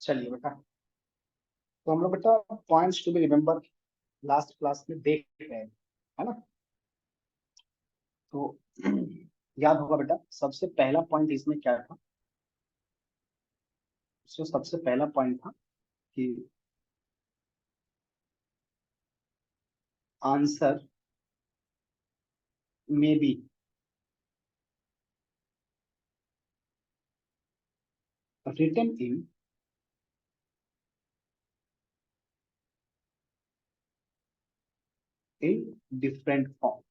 चलिए बेटा, तो हम लोग बेटा points to be remember last class में देख रहे हैं, है ना। तो याद होगा बेटा, सबसे पहला पॉइंट इसमें क्या था। उसमें सबसे पहला पॉइंट था कि आंसर में be written in different form.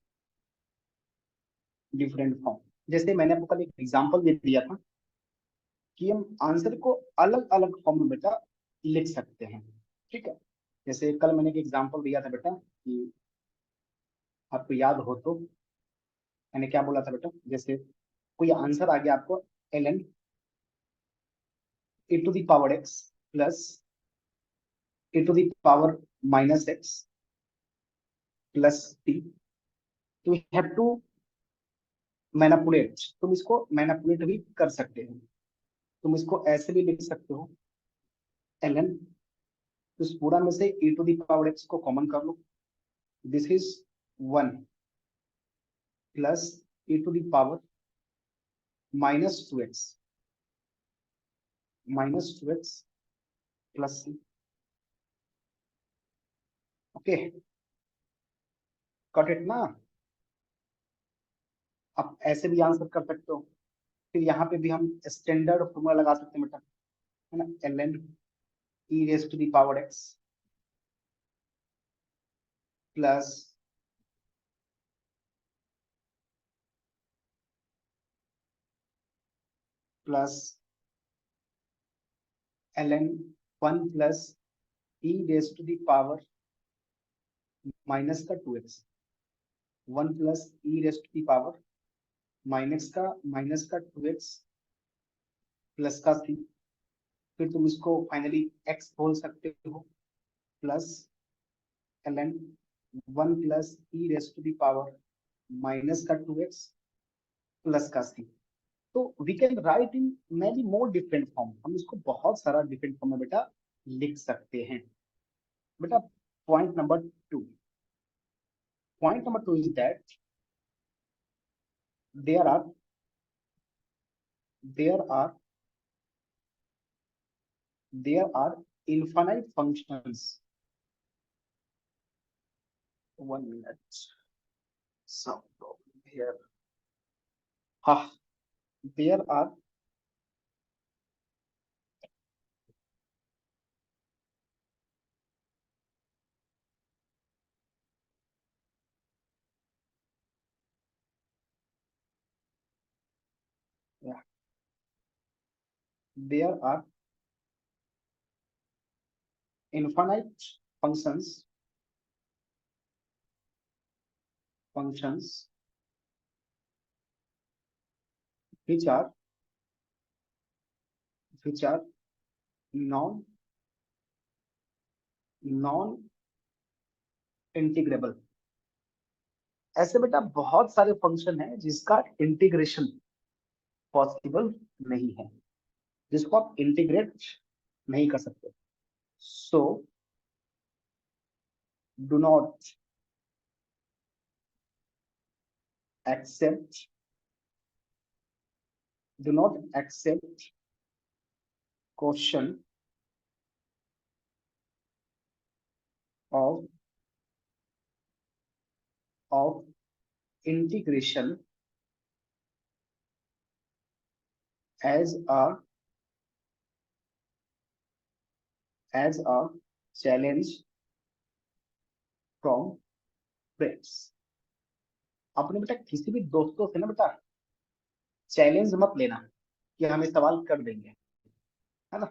Different form, जैसे मैंने आपको कल एक एग्जांपल भी दिया था कि हम आंसर को अलग अलग फॉर्म में बेटा लिख सकते हैं। ठीक है, जैसे कल मैंने एक एग्जांपल दिया था बेटा कि आपको याद हो तो मैंने क्या बोला था बेटा, जैसे कोई आंसर आ गया आपको ln e to the power x plus e to the power minus x plus t। तो वी हैव टू मैनिपुलेट, तुम इसको मैनिपुलेट भी कर सकते हो। तुम इसको ऐसे भी लिख सकते हो ln, तो इस पूरा में से e to the power x को कॉमन कर लो, this is 1 plus e to the power -2x -2x plus c। Okay, cut it ना। आप ऐसे भी आंसर कर सकते हो। फिर यहाँ पे भी हम स्टैंडर्ड फॉर्मूला लगा सकते हैं बेटा, है ना। ln e raise to the power x plus plus ln 1 plus e raise to the power minus का 2x, 1 plus e raise to the power minus का 2x प्लस का c। फिर तुम इसको फाइनली x बोल सकते हो, plus ln 1 plus e raise to the power minus का 2x प्लस का c। तो we can write in many more different form, हम इसको बहुत सारा डिफरेंट फॉर्म में बेटा लिख सकते हैं। बेटा point number two, point number two is that there are there are there are infinite functions, 1 minute, some problem here. हाँ, there are yeah, there are infinite functions which are non non integrable। ऐसे बेटा बहुत सारे function हैं जिसका integration possible नहीं है, जिसको आप इंटीग्रेट नहीं कर सकते। So do not accept do not accept question of of integration as a challenge from friends. अपने बेटा किसी भी दोस्तों से ना बेटा चैलेंज मत लेना कि हम ये सवाल कर देंगे, है ना।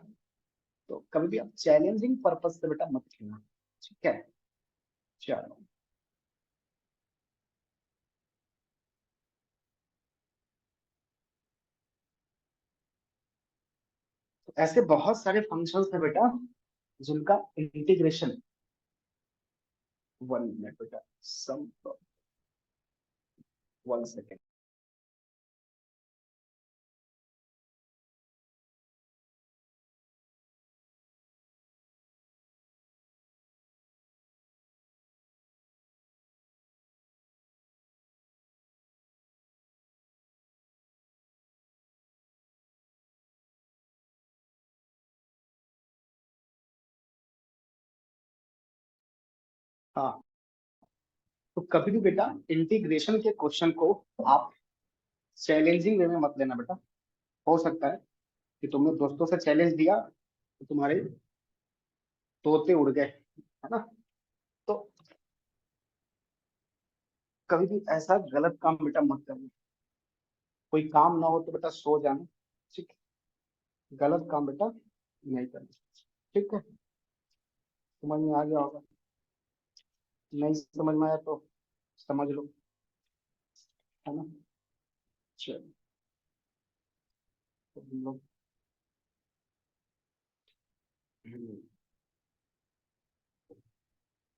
तो कभी भी आप चैलेंजिंग पर्पज से बेटा मत खेलना, ठीक है। चलो, तो ऐसे बहुत सारे फंक्शंस है बेटा जिनका इंटीग्रेशन, 1 मिनट बेटा, सम 1 सेकेंड। हाँ, तो कभी भी बेटा इंटीग्रेशन के क्वेश्चन को आप चैलेंजिंग वे में मत लेना बेटा। हो सकता है कि तुमने दोस्तों से चैलेंज दिया तो तुम्हारे तोते उड़ गए, है ना। तो कभी भी ऐसा गलत काम बेटा मत करना। कोई काम ना हो तो बेटा सो जाना, ठीक है? गलत काम बेटा नहीं करना, ठीक है? समझ में आ गया होगा। नहीं समझ में आया तो समझ लो, है ना। चलो, तो हम लोग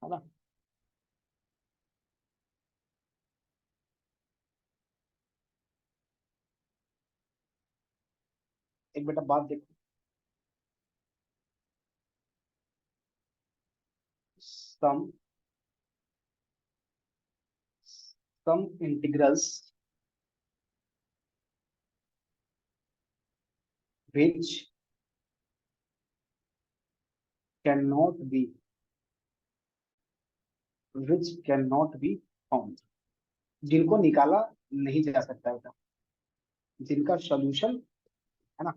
है ना। एक बेटा बात देखो, सम सम integrals which cannot be which cannot be found, जिनको निकाला नहीं जा सकता बेटा, जिनका सॉल्यूशन, है ना।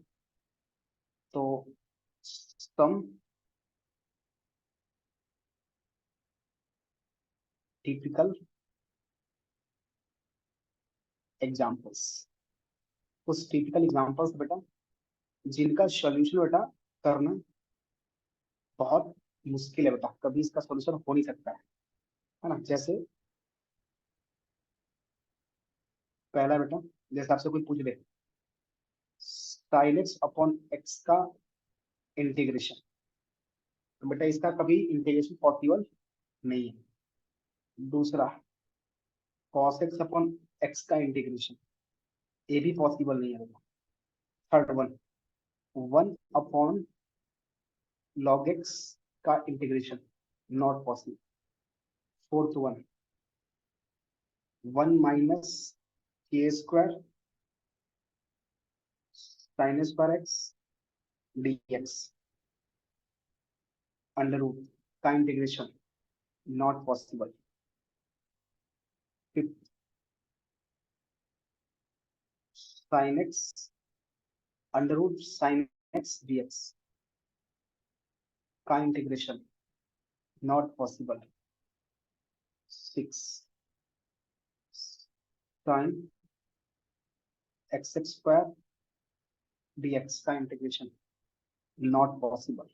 तो सम टिपिकल एग्जांपल्स, उस टिपिकल एग्जांपल्स बेटा जिनका सॉल्यूशन बेटा करना बहुत मुश्किल है बेटा, कभी इसका सॉल्यूशन हो नहीं सकता है ना। जैसे पहला बेटा, जैसे आपसे कोई पूछ ले साइन एक्स अपॉन एक्स का इंटीग्रेशन, तो बेटा इसका कभी इंटीग्रेशन पॉसिबल नहीं है। दूसरा कॉस एक्स अपॉन एक्स का इंटीग्रेशन, ये भी पॉसिबल नहीं है बेटा। Third one, one upon log x का integration, not possible. Fourth one, one minus k square sine square x d x under root का integration, not possible. Fifth, sine x under root sine x d x का integration, not possible. Six, sine x x square d x का integration, not possible.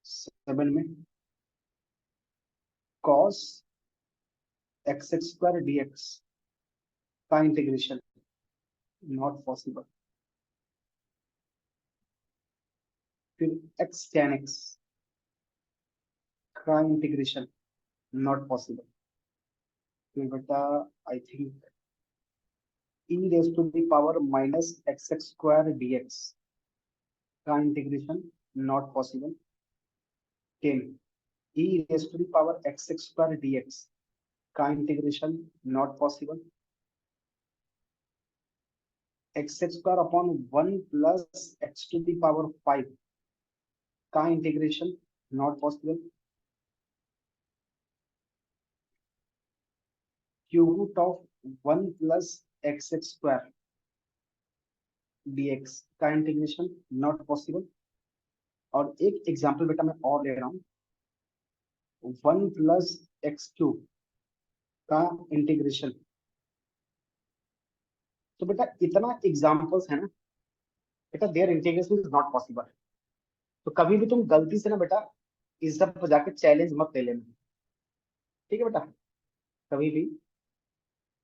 Seven में cos x x square d x का integration, not possible. फिर x tan x का integration, not possible. फिर बेटा I think e raise to the power minus x x square dx का integration, not possible. 10, e raise to the power x x square dx का integration, not possible. X x square upon one plus x to the power 5 का integration, not possible. Cube root of one plus x x square dx का integration, not possible. और एक example बेटा मैं और ले रहा हूँ, वन प्लस एक्स क्यूब का इंटीग्रेशन। तो बेटा इतना एग्जांपल्स है ना बेटा, their integration is not possible. तो कभी भी तुम गलती से ना बेटा इस सब पर जाके चैलेंज मत ले लेना, ठीक है बेटा। कभी भी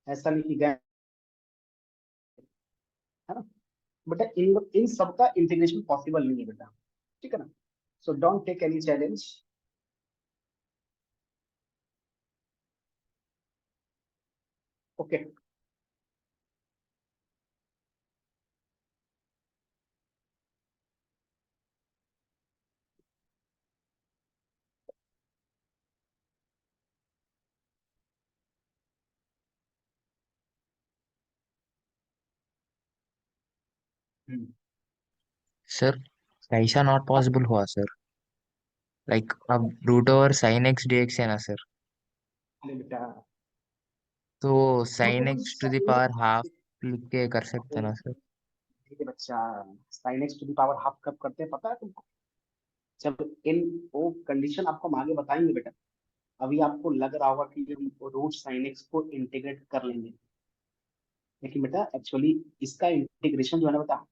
ऐसा नहीं कि गए, है ना। बेटा इन इन सब का इंटीग्रेशन पॉसिबल नहीं है बेटा, ठीक है ना। So don't take any challenge. Okay. Sir कैसा नॉट हाँ पॉसिबल हुआ सर? लाइक अब root over sine x d x है ना सर, अरे बेटा, तो root sine over x to the sine power half x, लिख के कर सकते हैं ना सर। ठीक है बच्चा, sine x to the power half कब करते हैं पता है तुमको? जब इन वो कंडीशन आपको हम आगे बताएंगे बेटा। अभी आपको लग रहा होगा कि हम रूट साइन एक्स को इंटीग्रेट कर लेंगे, लेकिन बेटा एक्चुअली इसका इंटीग्रेशन जो है ना बेटा,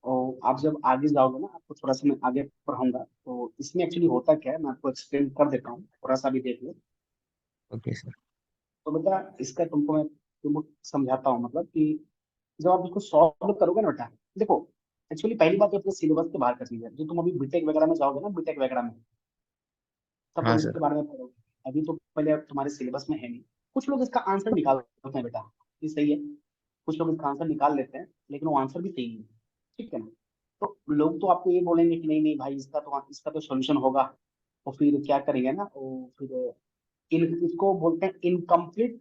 और आप जब आगे जाओगे ना, आपको थोड़ा सा मैं आगे पढ़ाऊंगा, तो इसमें एक्चुअली होता क्या है मैं आपको एक्सप्लेन कर देता हूँ, थोड़ा सा भी देख लो। Okay sir. तो बेटा इसका तुमको मैं तुमको समझाता हूँ, मतलब कि जब आप इसको सॉल्व करोगे ना बेटा, देखो एक्चुअली पहली बात तो अपने सिलेबस के बाहर का चीज है। जो तुम अभी बीटेक वगैरह में जाओगे ना, बीटेक वगैरह में, तब हाँ तुम सर। इसके बारे में पढ़ोगे। अभी तो पहले तुम्हारे सिलेबस में है नहीं। कुछ लोग इसका आंसर निकालते हैं बेटा, ये सही है, कुछ लोग इसका आंसर निकाल लेते हैं, लेकिन वो आंसर भी सही नहीं है, ठीक है ना? तो लोग तो आपको ये बोलेंगे कि नहीं नहीं भाई, इसका तो सॉल्यूशन होगा। और फिर क्या करेंगे ना, वो फिर इन इसको बोलते हैं incomplete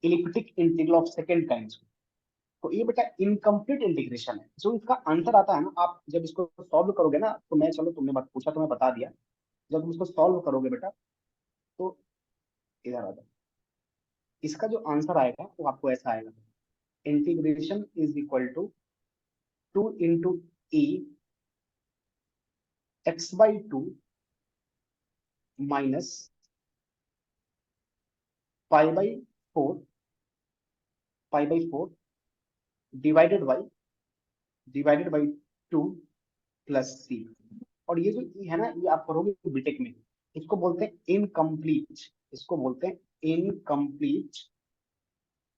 elliptic integral of second kind. तो ये बेटा इनकम्प्लीट इंटीग्रेशन है। जो इसका आंसर आता है ना, आप जब इसको सॉल्व करोगे ना, तो मैं, चलो तुमने बात पूछा तो मैं बता दिया। जब तुम इसको सॉल्व करोगे बेटा, तो इधर आ जाओ, इसका जो आंसर आएगा वो आपको ऐसा आएगा। Integration is equal to 2 × e x/2 minus pi by four divided by 2 plus c. और ये जो ई है ना, ये आप पढ़ोगे बीटेक में, इसको बोलते हैं इनकम्प्लीट, इसको बोलते हैं incomplete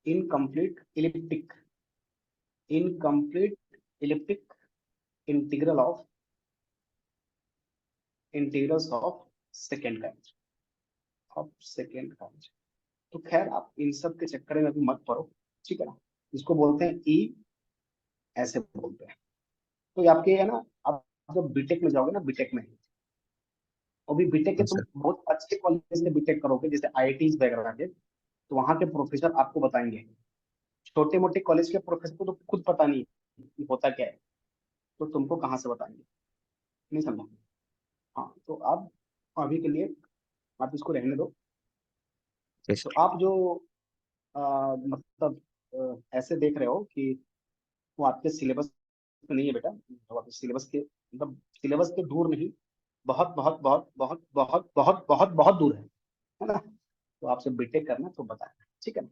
incomplete elliptic incomplete elliptic integral of second kind. तो खैर आप इन सब के चक्कर में अभी मत पड़ो, ठीक है ना? इसको बोलते हैं ई, ऐसे बोलते हैं। तो ये आपके है ना, आप जब बीटेक में जाओगे ना, बीटेक में, अभी बीटेक के हाँ तुम सर। बहुत अच्छे कॉलेज से बीटेक करोगे, जैसे आईआईटी वगैरह के, तो वहाँ के प्रोफेसर आपको बताएंगे। छोटे मोटे कॉलेज के प्रोफेसर को तो खुद पता नहीं कि होता क्या है, तो तुमको कहाँ से बताएंगे? नहीं समझा? हाँ, तो आप अभी के लिए आप इसको रहने दो। यस तो सर। आप जो मतलब ऐसे देख रहे हो कि वो आपके सिलेबस में नहीं है बेटा, तो आपके सिलेबस के मतलब सिलेबस के दूर नहीं, बहुत बहुत बहुत बहुत बहुत बहुत बहुत बहुत दूर है ना? तो आपसे बीटेक करना तो बताना, ठीक है ना?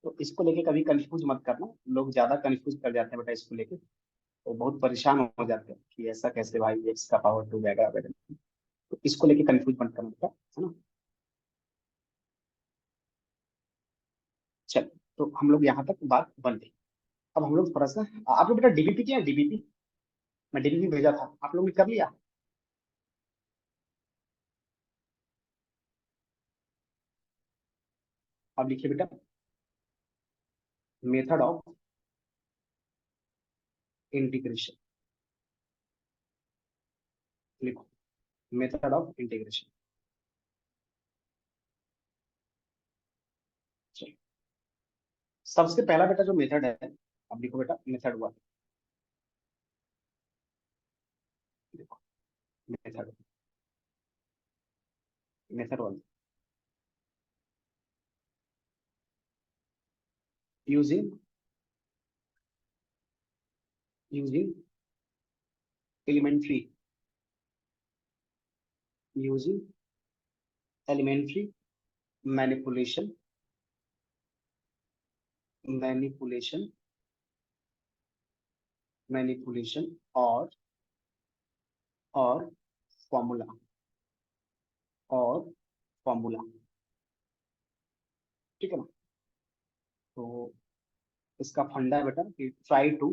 तो इसको लेके कभी कंफ्यूज मत करना, लोग ज्यादा कंफ्यूज कर जाते हैं बेटा इसको लेके, तो बहुत परेशान हो जाते हैं कि ऐसा कैसे भाई, x⁻² वगैरह वगैरह। तो इसको लेके कंफ्यूज मत करना बेटा, है ना? चल, तो हम लोग यहाँ तक बात बन गई। अब हम लोग थोड़ा सा, आप लोग बेटा डीबीपी किया है? डीबीपी, मैं डीबीपी भेजा था, आप लोग ने कर लिया? अब लिखिए बेटा, मेथड ऑफ इंटीग्रेशन, लिखो, मेथड ऑफ इंटीग्रेशन। सबसे पहला बेटा जो मेथड है, अब लिखो बेटा मेथड 1, देखो method method 1, using using elementary using elementary manipulation manipulation manipulation और फॉर्मूला और फॉर्मूला, ठीक है ना? तो इसका फंडा है बेटा कि try to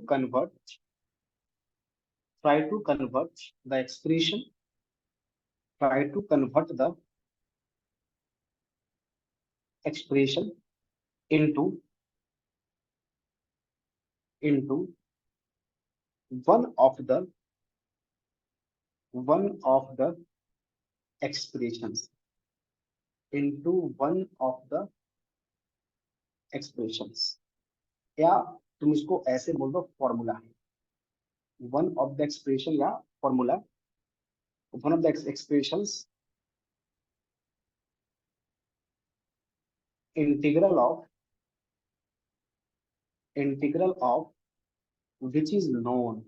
convert the expression try to convert the expression into into one of the one of the expressions into one of the expressions, या तुम इसको ऐसे बोल दो, formula, one of the expression या formula one of the expressions integral of which is known,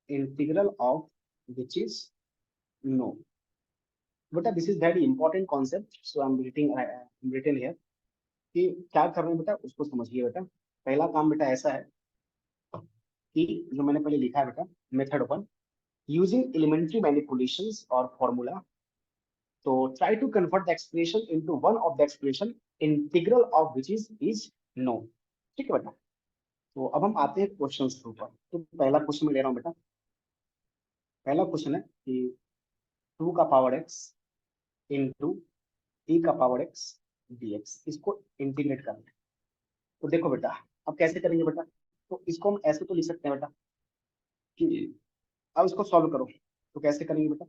integral of which is known. बेटा this is very important concept, so I am written here कि क्या कर रहे हैं बेटा उसको समझिए बेटा। पहला काम बेटा ऐसा है कि जो मैंने पहले लिखा है बेटा, मेथड 1 यूजिंग एलिमेंट्री मैनिपुलेशंस और फॉर्मूला, तो try to convert the expression into one of the expression integral of which is known. ठीक है बेटा, तो अब हम आते हैं क्वेश्चन के ऊपर। तो पहला क्वेश्चन मैं ले रहा हूँ बेटा। पहला क्वेश्चन है कि 2 का पावर x इंटू e का पावर x dx, इसको इंटीग्रेट करना है। तो देखो बेटा अब कैसे करेंगे बेटा, तो इसको हम ऐसे तो लिख सकते हैं बेटा कि अब इसको सॉल्व करो। तो कैसे करेंगे बेटा,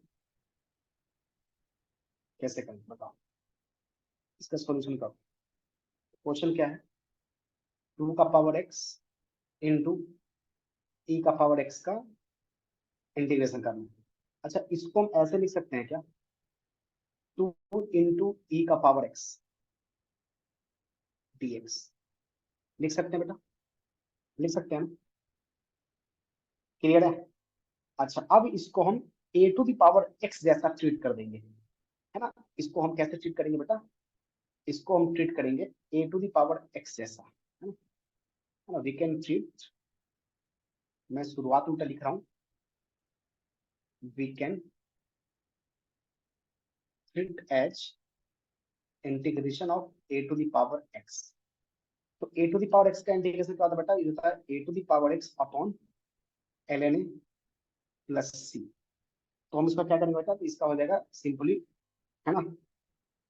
कैसे करेंगे बताओ, इसका सॉल्यूशन करो। क्वेश्चन क्या है, 2 का पावर x इंटू e का पावर x का इंटीग्रेशन करना है। अच्छा इसको हम ऐसे लिख सकते हैं क्या, 2 इंटू e का पावर x dx, लिख सकते हैं बेटा, लिख सकते हैं, क्लियर है। अच्छा अब इसको हम a to the power x जैसा ट्रीट कर देंगे, है ना। इसको हम कैसे ट्रीट करेंगे बेटा, इसको हम ट्रीट करेंगे a to the power x जैसा, है ना। वी कैन ट्रीट, मैं शुरुआत उल्टा लिख रहा हूँ, we can treat as integration of a to the power x। तो a to the power x का इंटीग्रेशन क्या होता है बेटा, ये होता है a to the power x upon ln plus c। तो हम इसका क्या करेंगे बेटा, तो इसका हो जाएगा सिंपली, है ना,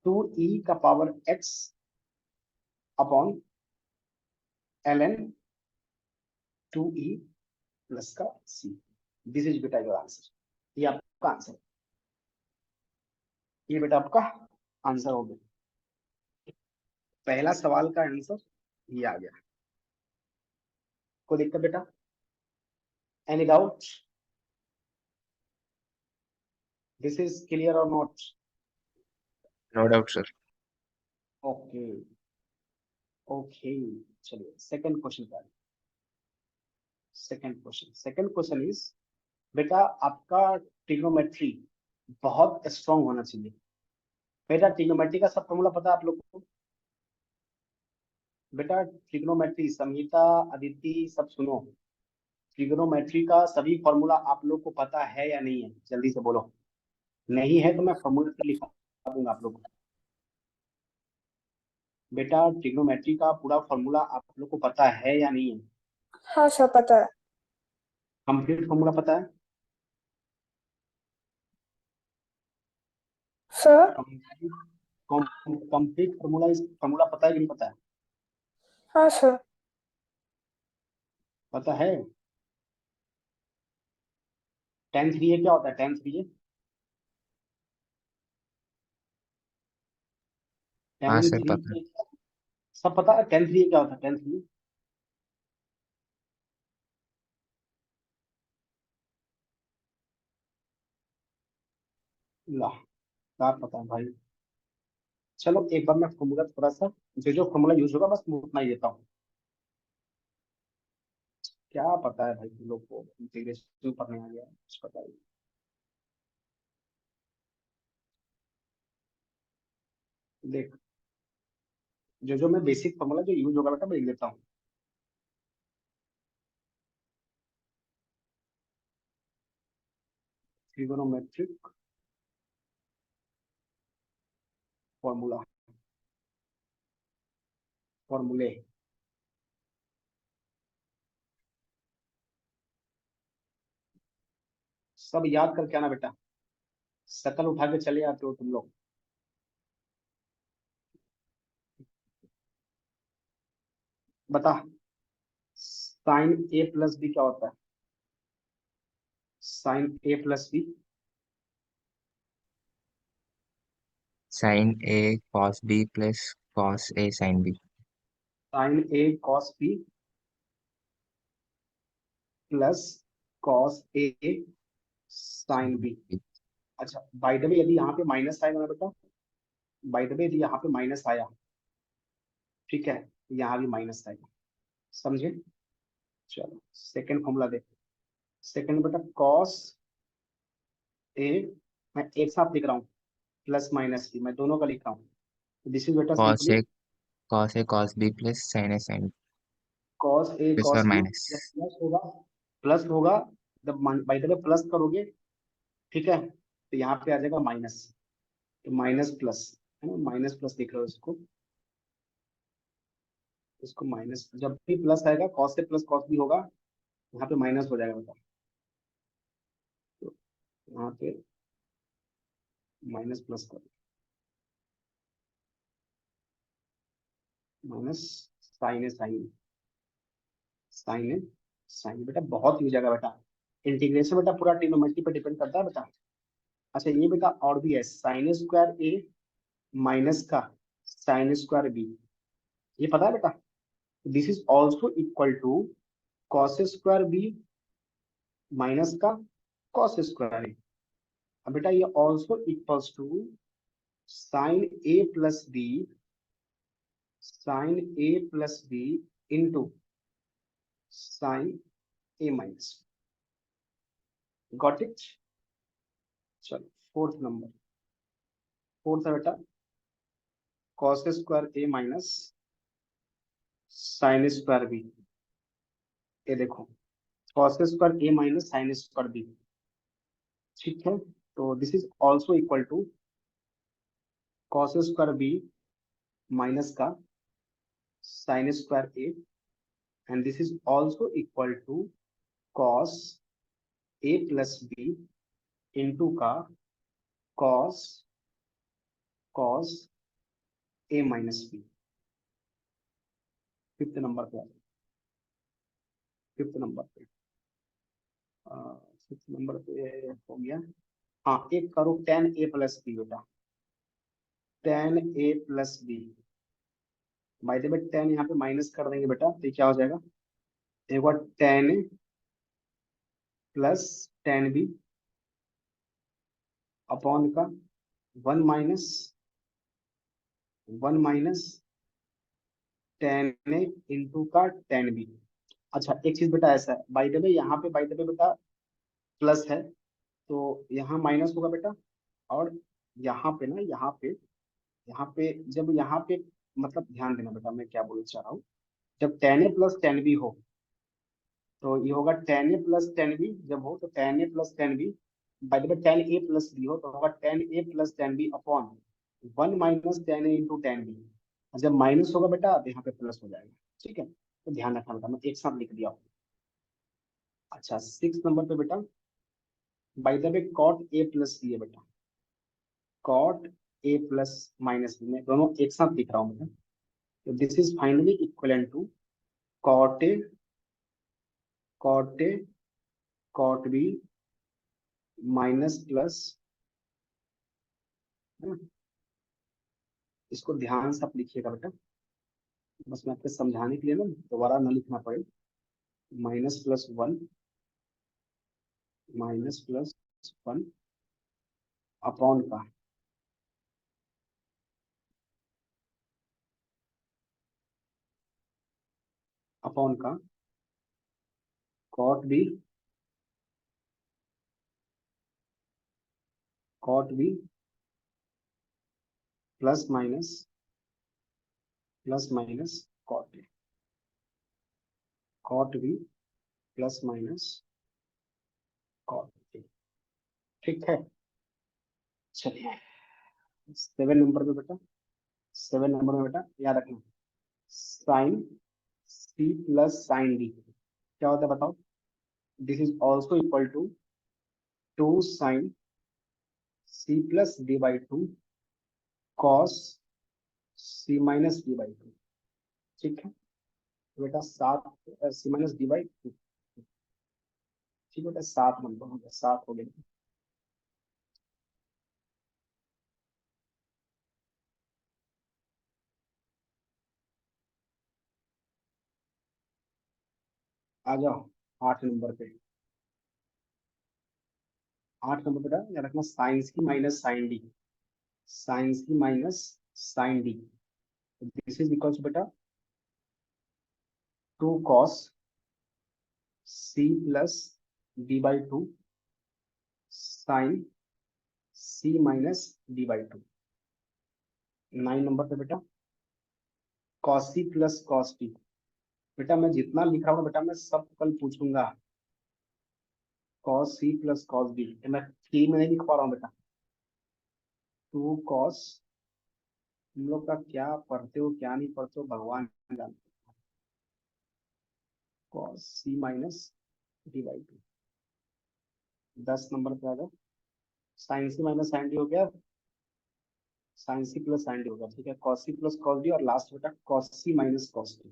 2e का power x upon ln 2e plus का c। दिस इज बेटा योर आंसर, ये आपका आंसर, ये बेटा आपका आंसर हो गया। पहला सवाल का आंसर ये आ गया। कोई दिक्कत बेटा, any doubt, this is clear और not? No doubt sir. Okay okay, चलिए सेकंड क्वेश्चन का, सेकंड क्वेश्चन इज बेटा आपका ट्रिग्नोमेट्री बहुत स्ट्रांग होना चाहिए। बेटा ट्रिग्नोमेट्री का सब फॉर्मूला पता है आप लोग को? बेटा ट्रिग्नोमेट्री संहिता अदिति सब सुनो, ट्रिग्नोमेट्री का सभी फॉर्मूला आप लोग को पता है या नहीं है, जल्दी से बोलो। नहीं है तो मैं फॉर्मूला से लिखा दूंगा आप लोग को। बेटा ट्रिग्नोमेट्री का पूरा फॉर्मूला आप लोग को पता है या नहीं है? हाँ सर पता है। कंप्लीट फॉर्मूला पता है? सर कंप्लीट फॉर्मूला, इस फॉर्मूला पता है कि नहीं पता है? हाँ सर। पता है। tan 3a क्या होता है, tan 3a, हाँ tan सर पता है। 3a सब पता है। tan 3a क्या होता है, tan 3a? ला, क्या पता है भाई। चलो एक बार मैं फॉर्मूला थोड़ा सा, जो जो फॉर्मूला यूज होगा बस मैं उतना ही देता हूँ। क्या पता है भाई तुम लोग को, इंटीग्रेशन पढ़ने आ गया है, कुछ पता ही नहीं। देख, जो जो मैं बेसिक फॉर्मूला जो यूज होगा बेटा मैं लिख देता हूँ। ट्रिगोनोमेट्रिक फॉर्मूला, फॉर्मूले, सब याद करके आना बेटा, शकल उठा के चले आते हो तुम लोग। बता, साइन ए प्लस बी क्या होता है, sign A plus B? Sine A cos B plus cos A sine B. Sine A cos B plus cos A sine B. अच्छा बाय द वे यदि यहाँ पे माइनस आएगा ना बेटा, बाय द वे यदि यहाँ पे माइनस आया, ठीक है, तो यहाँ भी माइनस आएगा, समझे। चलो सेकंड फॉर्मूला देखो। सेकंड बेटा कॉस ए, मैं एक साथ लिख रहा हूँ, प्लस माइनस बी मैं दोनों का लिख रहा हूँ। दिस इज बेटा cos simply A cos B plus sign A sine cos a plus cos और बी, माइनस। जब प्लस होगा, जब बाय द वे प्लस करोगे, ठीक है, तो यहाँ पे आ जाएगा माइनस, तो माइनस प्लस, है ना, माइनस प्लस लिख रहे हो इसको, इसको माइनस, जब भी प्लस आएगा कॉस से प्लस कॉस भी होगा, यहाँ पे माइनस हो जाएगा बेटा, तो यहाँ पे माइनस प्लस करो, माइनस साइन है साइन, साइन है साइन, बेटा बहुत यूज आएगा बेटा, इंटीग्रेशन बेटा पूरा ट्रिग्नोमेट्री पे डिपेंड करता है बेटा। अच्छा ये बेटा और भी है, साइन स्क्वायर ए माइनस का साइन स्क्वायर बी, ये पता है बेटा, this is also equal to cos square B minus का कॉस स्क्वायर ए। अब बेटा ये also equals to sine A plus B, sine A plus B into sine A minus, got it. चलो fourth number, fourth है बेटा cos square A minus sine square B, ये देखो cos square A minus sine square B, ठीक है, तो this is also equal to cos square B minus का sine square a, and this is also equal to cos a plus B into का cos cos a minus b. Fifth number पे, fifth number पे, fifth number पे हो गया। हाँ एक करो टेन ए प्लस बी बेटा, tan a plus b, by the way tan यहाँ पे माइनस कर देंगे बेटा, तो ये क्या हो जाएगा, एक बार tan a plus tan b upon का one minus, one minus tan a into का टेन बी। अच्छा एक चीज बेटा ऐसा है, बाय द वे यहाँ पे बाय द वे बेटा प्लस है, तो यहाँ माइनस होगा बेटा, और यहाँ पे ना, यहाँ पे जब यहाँ पे, मतलब ध्यान देना बेटा मैं क्या बोलना चाह रहा हूँ, जब tan a plus tan b हो, तो ये होगा tan a plus tan b, जब हो तो tan a plus tan b, by the way tan a plus b हो तो होगा tan a plus tan b upon one minus tan a into tan b, जब माइनस होगा बेटा तो यहाँ पे प्लस हो जाएगा, ठीक है, तो ध्यान रखना बेटा, मैं एक साथ लिख दिया हूँ। अच्छा सिक्स नंबर पे बेटा, by the way cot A plus B है बेटा, cot A plus minus B, मैं दोनों एक साथ लिख रहा हूँ बेटा, तो this is finally equivalent to cot A, cot A cot B minus plus, है ना, इसको ध्यान से आप लिखिएगा बेटा, बस मैं आपको समझाने के लिए ना दोबारा ना लिखना पड़े, minus plus one, minus plus one upon का अपॉन का cot B, cot B plus minus cot A, cot B plus minus cot A, ठीक है। चलिए सेवन नंबर पे बेटा, सेवन नंबर में बेटा याद रखना, sine C plus sine D क्या होता है बताओ, this is also equal to two sine C plus D by two cos C minus D by two, ठीक है, तो बेटा सात C minus D by two, ठीक है बेटा, सात नंबर हो गया, सात हो गया। आ जाओ आठ नंबर पे, 8 नंबर बेटा याद रखना साइंस की माइनस साइन डी, साइंस की minus sine D, this is equals बेटा 2 cos c plus d by 2 sine c minus D by 2। 9 number पे बेटा cos c plus cos d, बेटा मैं जितना लिख रहा हूँ बेटा मैं सब कल पूछूंगा। cos c plus cos d मैं थ्री में नहीं लिख पा रहा हूँ बेटा। 2 cos, तुम लोग का क्या पढ़ते हो क्या नहीं पढ़ते हो भगवान जानते। cos c minus D by 2। 10 number पे आ जाओ, sine C minus sine D हो गया, sine C plus sine D हो गया, ठीक है। cos c plus cos d और लास्ट बेटा cos c minus cos d,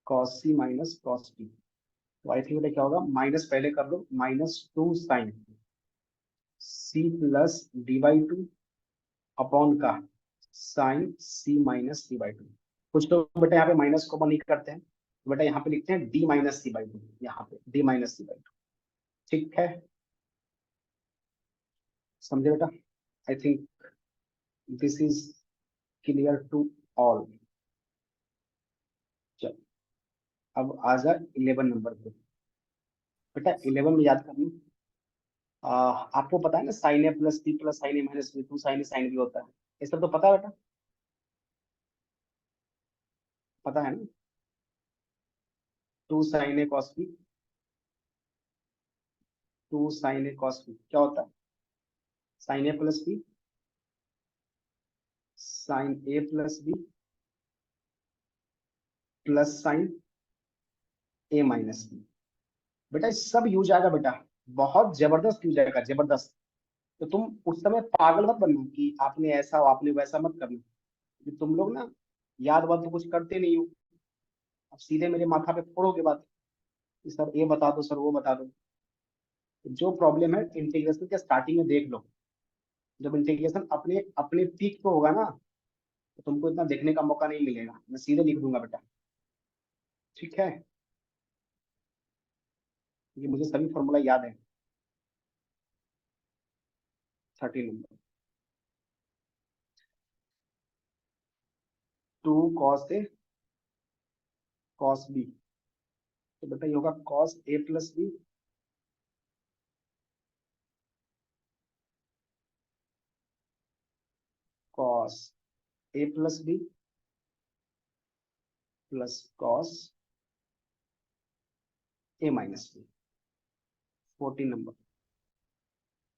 cos c minus cos d। तो आई थिंक बेटा क्या होगा, माइनस पहले कर लो, -2 sine c plus D by 2 upon का sine c minus D by 2। कुछ लोग बेटा यहाँ पे माइनस कॉमन नहीं करते हैं, तो बेटा यहाँ पे लिखते हैं d माइनस सी बाई 2, यहाँ पे d माइनस सी बाई 2, ठीक है। समझे बेटा, I think this is clear to all. चल अब आ जा 11 नंबर पे बेटा। 11 में याद करनी, आपको पता है ना sign A plus B plus sign A minus B, 2 sign A sine B होता है, ये सब तो पता है बेटा, पता है ना। 2 साइन ए कॉस बी, 2 साइन ए कॉस बी क्या होता है, sign A plus B sine A plus B plus sign A minus B. बेटा ये सब यूज आएगा बेटा, बहुत जबरदस्त यूज आएगा, जबरदस्त। तो तुम उस समय पागल मत बनना कि आपने ऐसा आपने वैसा मत करना, क्योंकि तुम लोग ना याद बात तो कुछ करते नहीं हो, अब सीधे मेरे माथा पे फोड़ोगे बात कि सर ये बता दो सर वो बता दो। जो प्रॉब्लम है इंटीग्रेशन के स्टार्टिंग में देख लो, जब इंटीग्रेशन अपने अपने पीक पे होगा ना तो तुमको इतना देखने का मौका नहीं मिलेगा, मैं सीधे लिख दूंगा बेटा, ठीक है, क्योंकि मुझे सभी फॉर्मूला याद है। 30 number 2 cos A cos B, तो बेटा ये होगा cos A plus B cos A plus B plus cos A minus B. 14 number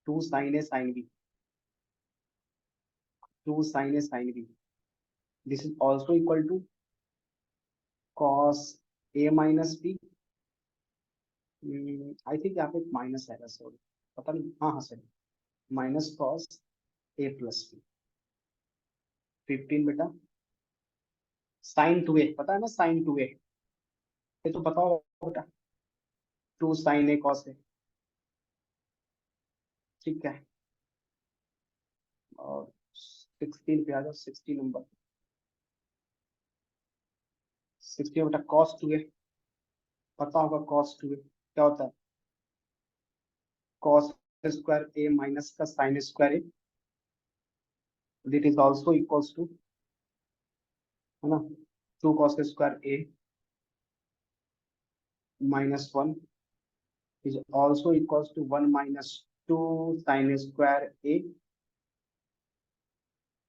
2 sin A sin B, 2 sin A sin B, this is also equal to cos A minus B. I think यहाँ पे एक minus आएगा, sorry पता नहीं, हाँ हाँ sir, minus cos A plus B. 15 बेटा sign 2a, पता है ना साइन 2a, ये तो पता होगा बेटा, 2 sin ए cos ए, ठीक है। और 16 पे आ जाओ, 16 नंबर 16 बेटा cos 2a, पता होगा cos 2a क्या होता है, cos स्क्वायर ए माइनस का sine square A, that is also equals to, है ना, 2 cos square A minus 1 is also equals to 1 minus 2 sine square A.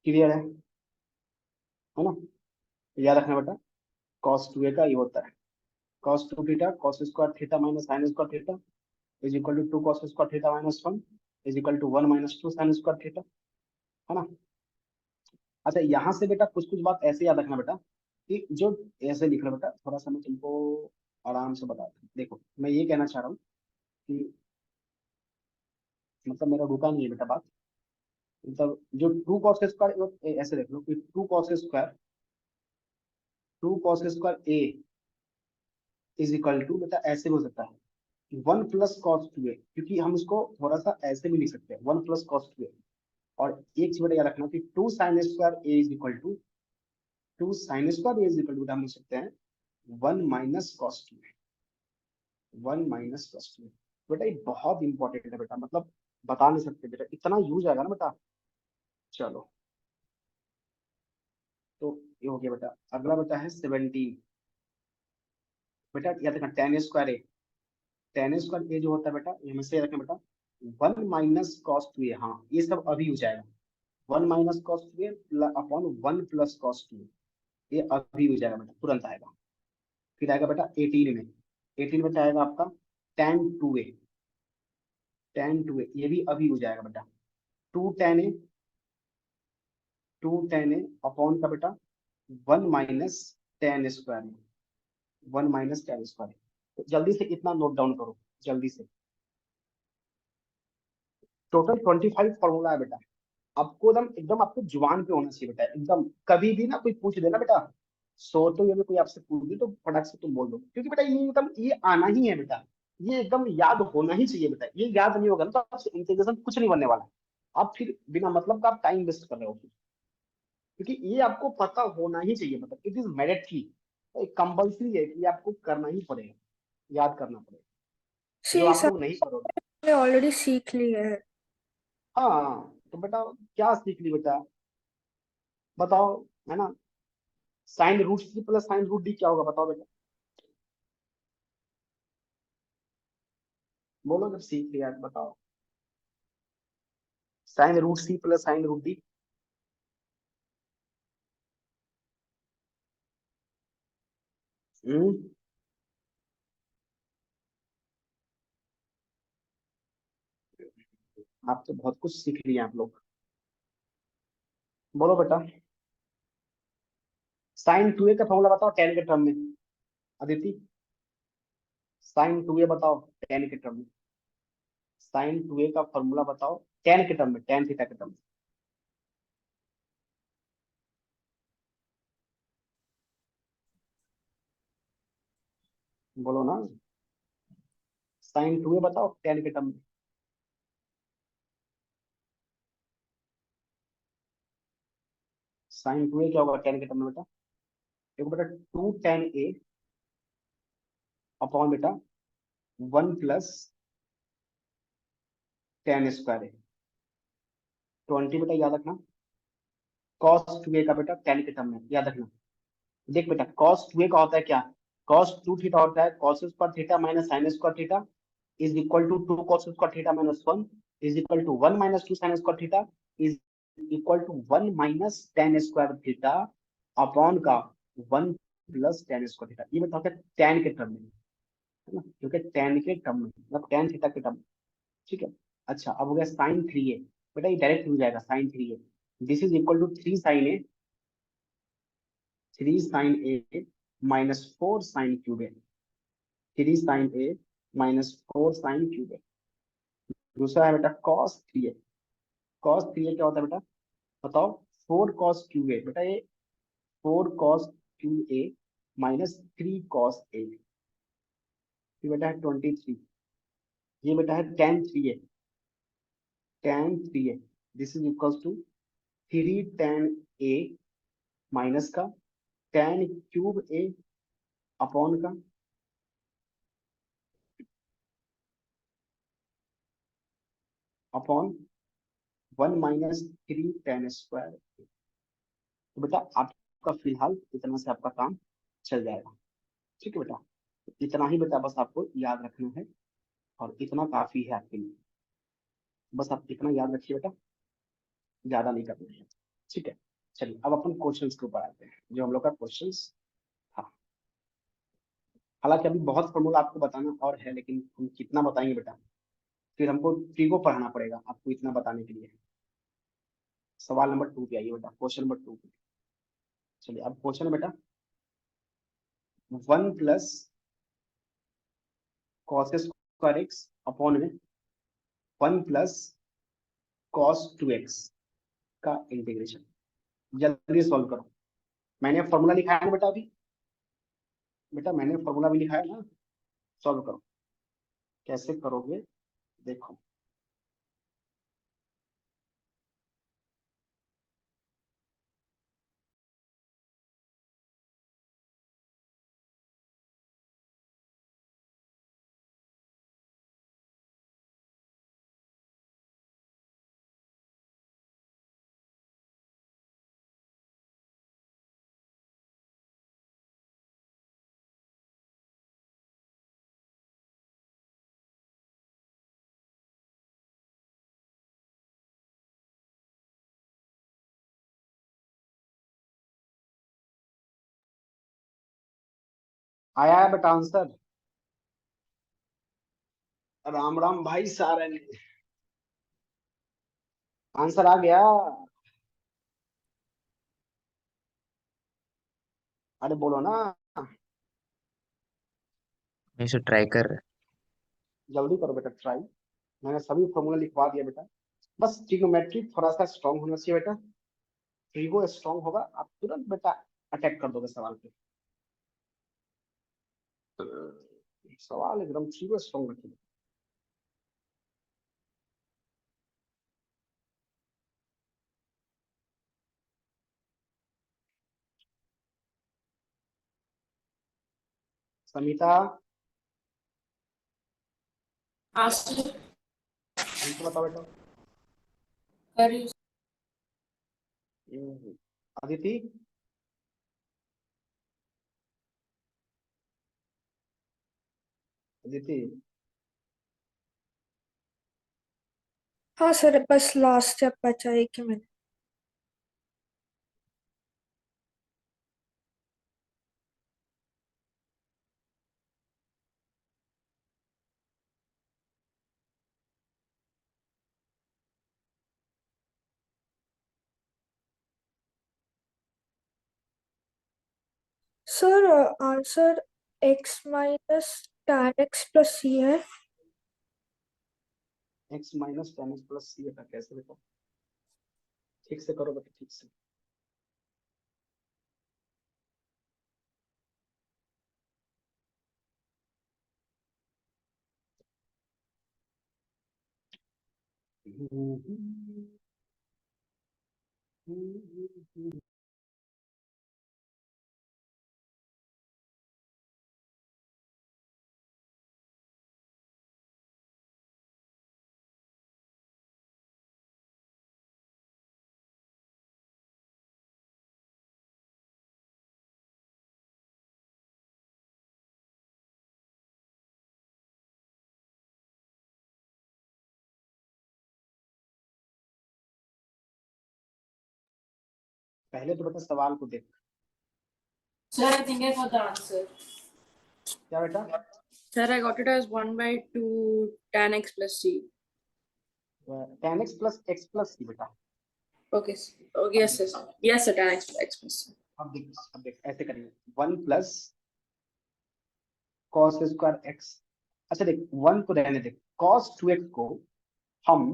Clear है ना, याद रखना बेटा cos 2a का ये होता है cos 2 theta cos square theta minus sine square theta is equal to 2 cos square theta minus 1 is equal to 1 minus 2 sine square theta, है ना। अच्छा यहाँ से बेटा कुछ कुछ बात ऐसे याद रखना बेटा कि जो ऐसे लिख रहा बेटा, थोड़ा सा मैं तुमको आराम से बताता हूँ। देखो मैं ये कहना चाह रहा हूँ कि मतलब मेरा रुका नहीं है बेटा बात, मतलब जो 2 cos स्क्वायर, ऐसे देख लो कि 2 cos square A is equal to बेटा ऐसे भी हो सकता है 1 प्लस cos 2a, क्योंकि हम इसको थोड़ा सा ऐसे भी लिख सकते हैं 1 प्लस cos 2a। और एक चीज बेटा याद रखना कि 2 sin square A is equal to 2 sin square A is equal to हम लिख सकते हैं 1 minus cos 2a, 1 minus cos 2a। बेटा ये बहुत इंपॉर्टेंट है बेटा, मतलब बता नहीं सकते बेटा, इतना यूज आएगा ना बेटा। चलो, तो ये हो गया बेटा। अगला बेटा है 17। बेटा याद रखना, टेन स्क्वायर ए, टेन स्क्वायर ए जो होता है बेटा, ये हमेशा याद रखना बेटा, 1 - cos 2a। हाँ, ये सब अभी हो जाएगा। 1 - cos 2a upon 1 + cos 2a, ये अभी हो जाएगा बेटा, तुरंत आएगा। फिर आएगा बेटा 18 में, 18 में क्या आएगा आपका, tan 2a, tan 2a, ये भी अभी हो जाएगा बेटा। 2 tan a, 2 tan a upon का बेटा 1 - tan² 1 - tan²। तो जल्दी से इतना नोट डाउन करो, जल्दी से। टोटल 25 फॉर्मूला है बेटा। आपको एकदम एकदम आपको जुबान पे होना चाहिए बेटा, एकदम। कभी भी ना कोई पूछ देना बेटा, सोते हुए भी कोई आपसे पूछ दे तो फटाक से तुम बोल दो, क्योंकि बेटा ये एकदम ये आना ही है बेटा, ये एकदम याद होना ही चाहिए बेटा। ये याद नहीं होगा ना तो आपसे इंटीग्रेशन कुछ नहीं बनने वाला। आप फिर बिना मतलब का आप टाइम वेस्ट कर रहे हो फिर। क्योंकि ये आपको पता होना ही चाहिए, मतलब इट इज मैंडेटरी, कंपल्सरी है कि आपको करना ही पड़ेगा, याद करना पड़ेगा। जो सी आप सर, लोग नहीं करोगे। मैंने ऑलरेडी सीख लिया है। हाँ, तो बेटा क्या सीख ली बेटा, बताओ, है ना। sin√c + sin√d क्या होगा, बताओ बेटा। बोलो जब सीख लिया तो बताओ। sin√c + sin√d। हम्म, आप तो बहुत कुछ सीख लिए आप लोग। बोलो बेटा, sin 2a का फॉर्मूला बताओ tan के टर्म में। अदिति, sin 2a बताओ tan के टर्म में। sin 2a का फॉर्मूला बताओ tan के टर्म में, tan थीटा के टर्म में। बोलो ना, sin 2a बताओ tan के टर्म में। sin 2a क्या होगा tan के टर्म में बेटा, देखो बेटा, 2 tan a अपॉन बेटा 1 + tan² 20 बेटा, याद रखना। cos 2a का बेटा tan के टर्म में, याद रखना। देख बेटा, cos 2a का होता है क्या, cos 2 थीटा होता है cos² theta - sin² theta is equal to 2 cos² theta - 1 is equal to 1 - 2 sin² theta is equal to 1 - tan² theta upon का 1 + tan² थीटा। ये बेटा होता है tan के टर्म में, है ना, क्योंकि tan के टर्म में मतलब tan थीटा के टर्म में। ठीक है। अच्छा, अब हो गया sin 3a। बेटा ये डायरेक्ट हो जाएगा sin 3a, this is equal to 3 sin a, 3 sin a - 4 sin³a, 3 sin a - 4 sin³a। दूसरा है बेटा cos 3a। cos 3a क्या होता है बेटा, बताओ। 4 cos3a बेटा, ये 4 cos3a - 3 cos a, ये बेटा है 23। ये बेटा है tan 3a, tan 3a, this is equal to 3 tan a minus का tan³ a अपॉन का अपॉन 1 - 3 tan²। तो बेटा आपका फिलहाल इतना से आपका काम चल जाएगा। ठीक है बेटा, इतना ही बेटा बस आपको याद रखना है, और इतना काफी है आपके लिए। बस आप इतना याद रखिए बेटा, ज्यादा नहीं करना है। ठीक है। चलिए अब अपन क्वेश्चंस के ऊपर आते हैं, जो हम लोग का क्वेश्चंस था। हालांकि अभी बहुत फॉर्मूला आपको बताना और है, लेकिन हम कितना बताएंगे बेटा, फिर हमको ट्रिको पढ़ना पड़ेगा आपको इतना बताने के लिए। सवाल नंबर 2 पे आइए बेटा, क्वेश्चन नंबर 2 पे। चलिए अब क्वेश्चन है बेटा, 1 + cos² x अपॉन में 1 + cos 2x का इंटीग्रेशन। जल्दी सॉल्व करो। मैंने फॉर्मूला लिखा है ना बेटा अभी, बेटा मैंने फॉर्मूला भी लिखा है ना, सॉल्व करो। कैसे करोगे देखो। आया है बेटा आंसर? राम राम भाई सारे ने आंसर आ गया। अरे बोलो ना, मैं इसे ट्राई कर रहा। जल्दी करो बेटा ट्राई। मैंने सभी फॉर्मूला लिखवा दिया बेटा। बस ट्रिग्नोमेट्री थोड़ा सा स्ट्रांग होना चाहिए बेटा। ट्रिगो स्ट्रांग होगा, आप तुरंत बेटा अटैक कर दोगे सवाल पे। सवाल एकदम ट्रिगो स्ट्रांग रखिए। समिता, आंसर आंसर बताओ बेटा। करिए। अदिति, अदिति हाँ सर, बस लास्ट स्टेप बचा है कि मैंने। Sir answer x minus tan x plus c है। X minus tan x plus c बेटा, कैसे बेटा? ठीक से करो बेटा, ठीक से। पहले तो बेटा सवाल को देख। Sir, I think I got the answer. क्या बेटा? Sir, I got it as 1 by 2 tan x plus c. Tan x plus c बेटा। Okay. Oh, yes, yes. Yes, sir, tan x plus c. अब देख ऐसे करेंगे, one plus cos square x. अच्छा देख, one को रहने दे, कॉस टू एक्स को हम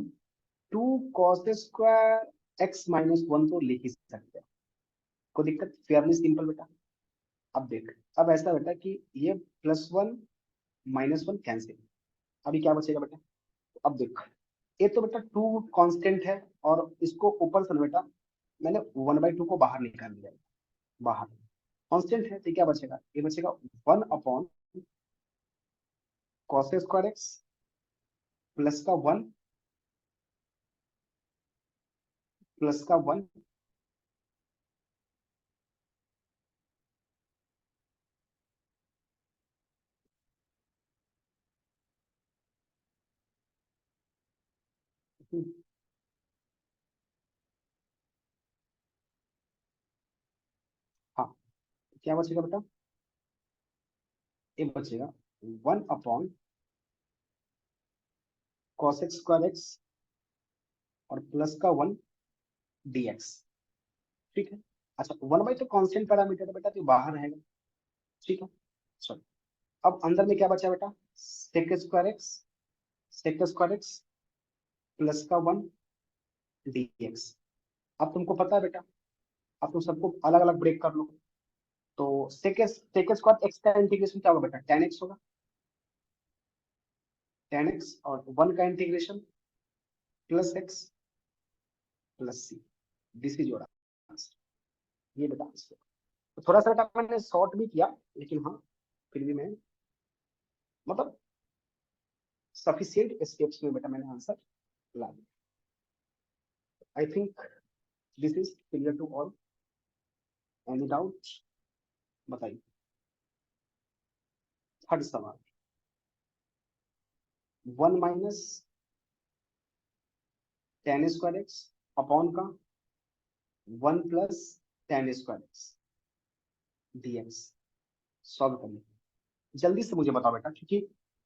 two cos square x minus one तो लिख ही सकते हैं। कोई दिक्कत? फेयरली सिंपल बेटा। अब देख, अब ऐसा बेटा कि ये plus one minus one cancel, अभी क्या बचेगा बेटा? अब देख, ये तो बेटा टू कांस्टेंट है, और इसको ऊपर से ना बेटा मैंने वन बाई टू को बाहर निकाल दिया। बाहर कांस्टेंट है तो क्या बचेगा? ये बचेगा one upon cos square x plus का वन, प्लस का वन हाँ, क्या बचेगा बेटा? ये बचेगा one upon cos x square x और प्लस का वन डी एक्स। ठीक है। अच्छा, वन बाई तो कांस्टेंट पैरामीटर है बेटा, तो बाहर रहेगा। ठीक है, चलो। अब अंदर में क्या बचा बेटा? Sec square x, sec square x plus का वन डी एक्स। अब तुमको पता है बेटा, अब तुम सबको अलग अलग ब्रेक कर लो। तो सेक स्क्वायर एक्स का इंटीग्रेशन क्या होगा बेटा? टेन एक्स होगा, टेन एक्स और वन का integration plus x plus c. This is your answer. ये बेटा आंसर। तो थोड़ा सा बेटा मैंने शॉर्ट भी किया, लेकिन हाँ फिर भी मैं मतलब सफिशिएंट स्टेप्स में बेटा मैंने आंसर ला दिया। I think this is clear to all. Any doubt? बताइए। थर्ड सवाल, one minus tan square x upon का one plus tan square x d x. Solve करिए। जल्दी से मुझे बताओ बेटा, क्योंकि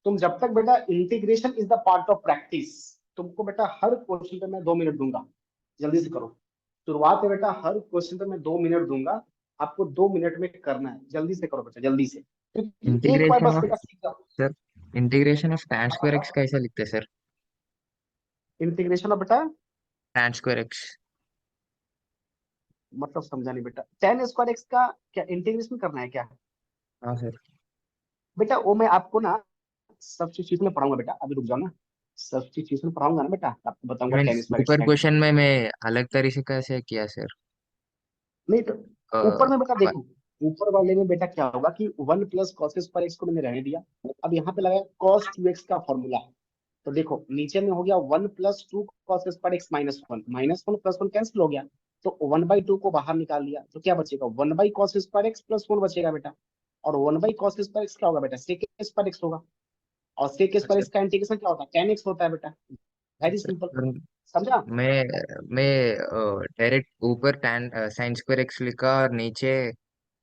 तुम जब तक बेटा, integration is the part of practice, तुमको बेटा हर क्वेश्चन पे मैं 2 मिनट दूंगा, जल्दी से करो। शुरुआत है बेटा, हर क्वेश्चन पे मैं 2 मिनट दूंगा, आपको 2 मिनट में करना है, जल्दी से करो बेटा, जल्दी से, क्योंकि एक बार इंटीग्रेशन बस ऑफ बेटा सीख जाओ। सर इंटीग्रेशन ऑफ tan हाँ स्क्वायर बताओ, एक्स कैसा लिखते हैं सर? इंटीग्रेशन ऑफ बेटा, tan स्क्वायर एक्स। मतलब समझा नहीं बेटा, टेन स्क्वायर एक्स का क्या इंटीग्रेशन करना है क्या? हाँ सर। बेटा वो मैं आपको ना सब्स्टिट्यूशन में पढ़ाऊंगा बेटा, अभी रुक जाओ ना, सब्स्टिट्यूशन पढ़ाऊंगा ना बेटा, आपको बताऊंगा टेन मीन्स स्क्वायर एक्स ऊपर का क्वेश्चन में इंटीग्रेशन। मैं अलग तरीके से किया सर। नहीं तो अ, ऊपर में बेटा देखो, ऊपर वाले में बेटा क्या होगा कि 1 + cos पर एक्स को मैंने रहने दिया, अब यहाँ पे लगा cos 2x का फॉर्मूला। तो देखो नीचे में हो गया 1 + 2 cos पर एक्स -1, -1 +1 कैंसिल हो गया, तो 1/2 को बाहर निकाल लिया, तो क्या बचेगा, 1/cos पर एक्स +1 बचेगा बेटा। और 1/cos पर एक्स क्या होगा बेटा, sec x पर एक्स होगा, और sec x पर सर एक्स का इंटीग्रेशन क्या होता है, tan x होता है बेटा, वेरी सर सिंपल। सर, समझा? मैं डायरेक्ट ऊपर tan साइन स्क्वायर एक्स लिखा और नीचे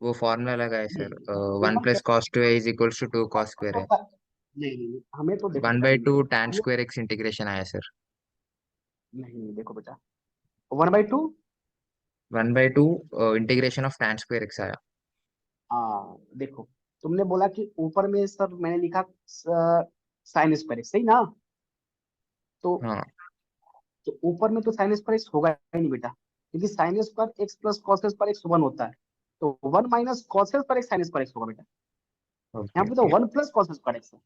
वो फॉर्मूला लगा है नहीं सर। वन ऊपर प्लस कैसे, cos two a is equals to two cos ऊपर स्क्वायर तो है। नहीं नहीं नहीं, हमें तो देखो वन बेटा बाई सुनो, टू tan हमें स्क्वायर एक्स इंटीग्रेशन आया सर। नहीं नहीं, देखो बेटा 1/2, 1/2 integration of tan square x आया। हाँ देखो, तुमने बोला कि ऊपर में सर मैंने लिखा साइन स्क्वायर एक्स, सही ना? तो हाँ ऊपर में तो साइन स्क्वायर एक्स होगा ही नहीं बेटा, क्योंकि sign square x plus cos पर एक्स 1 होता है, तो 1 - cos पर एक्स साइन स्क्वायर एक्स होगा बेटा, यहाँ ओके पे तो ओके 1 + cos पर एक्स है।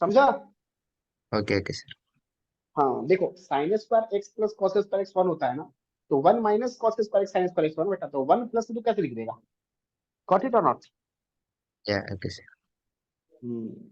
समझा? Okay okay sir. हाँ देखो, sign square x plus cos पर एक्स 1 होता है ना, तो 1 - cos पर एक्स साइन स्क्वायर एक्स 1 बेटा, तो 1 + कैसे लिख देगा, गॉट इट और नॉट? या ओके सर। हम्म।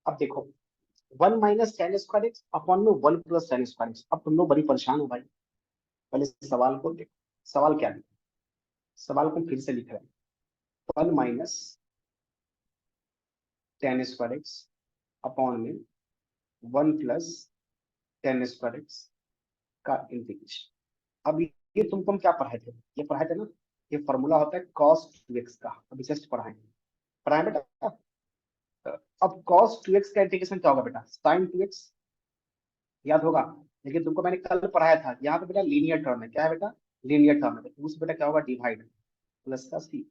अब देखो, 1 - tan² अपॉन में 1 + tan², अब तुम लोग बड़ी परेशान हो भाई, पहले सवाल को देखो, सवाल क्या है, सवाल को फिर से लिख रहे हैं, 1 - tan² अपॉन में 1 + tan² का इंटीग्रेशन। अब ये तुमको हम क्या पढ़ाए थे, ये पढ़ाए थे ना, ये फॉर्मूला होता है cos 2x का, अभी जस्ट पढ़ाए पढ़ाए बेटा। अब cos 2x का इंटीग्रेशन क्या होगा बेटा, sin 2x, याद होगा, लेकिन तुमको मैंने कल पढ़ाया था, यहाँ पे बेटा लीनियर टर्म है, क्या है बेटा, लीनियर टर्म है, तो उस बेटा क्या होगा, डिवाइड प्लस का सी,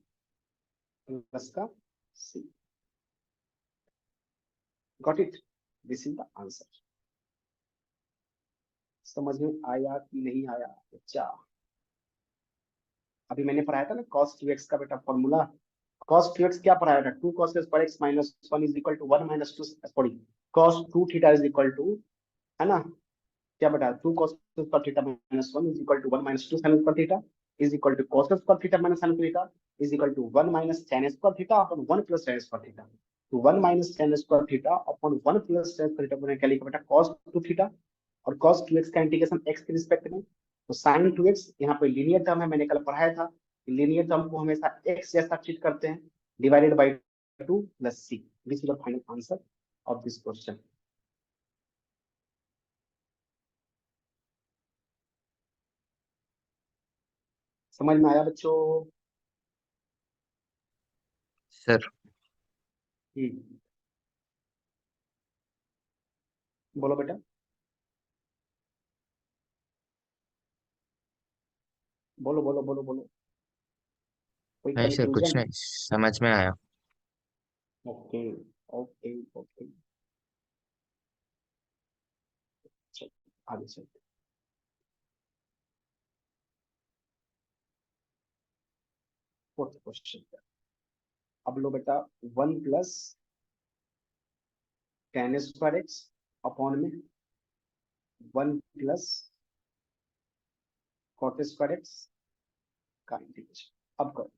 प्लस का c, got it, this is the answer. समझ में आया कि नहीं आया बच्चा? अभी मैंने पढ़ाया था ना cos 2x का बेटा फॉर्मूला, cos 2x क्या पढ़ाया था, 2 cos पर x -1 is equal to 1 - 2, sorry, cos 2 theta is equal to, है ना, क्या बेटा, 2 cos पर theta -1 is equal to 1 - 2 sin पर theta is equal to cos पर थीटा sin पर theta is equal to 1 - tan पर थीटा अपॉन 1 + tan पर थीटा, तो 1 - tan पर थीटा अपॉन 1 + tan पर थीटा को क्या लिखा बेटा, cos 2 थीटा, और cos 2x का इंटीग्रेशन x के रिस्पेक्ट में, तो sin 2x यहाँ पे लीनियर टर्म है, मैंने कल पढ़ाया था, लीनियर टर्म को हमेशा x जैसा ट्रीट करते हैं, divided by 2 + c, this is the final answer of this question. समझ में आया बच्चों? सर बोलो बेटा। बोलो बोलो बोलो बोलो। कोई नहीं सर, कुछ कंफ्यूजन? नहीं समझ में आया। ओके ओके ओके, चलो आगे चलते। Fourth question. अब लो बेटा, 1 + tan² x अपॉन में 1 + cot² x का इंटीग्रेशन। अब करो,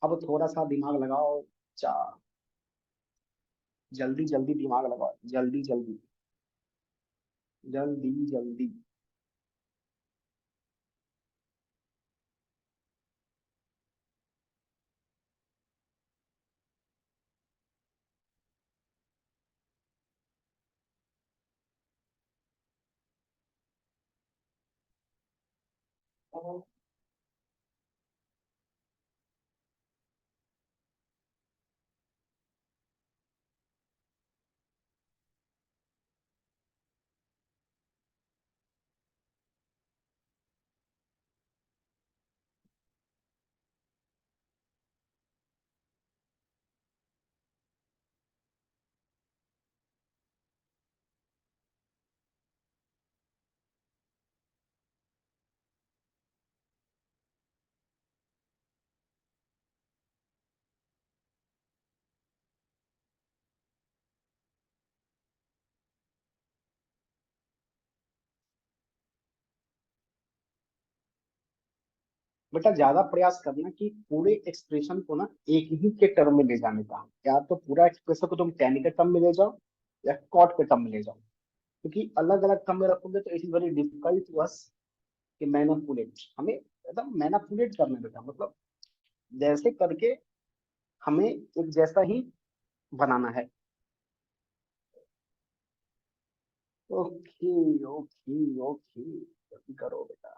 अब थोड़ा सा दिमाग लगाओ, चा जल्दी जल्दी दिमाग लगाओ, जल्दी जल्दी जल्दी जल्दी। बेटा ज्यादा प्रयास करना कि पूरे एक्सप्रेशन को ना एक ही के टर्म में ले जाने का। या तो पूरा एक्सप्रेशन को तुम tan के टर्म में ले जाओ या cot के टर्म में ले जाओ, क्योंकि अलग अलग टर्म में रखोगे तो it is very difficult to us कि मैनिपुलेट। हमें एकदम मैनिपुलेट करने बेटा, मतलब जैसे करके हमें एक जैसा ही बनाना है। ओके ओके ओके, जल्दी करो बेटा।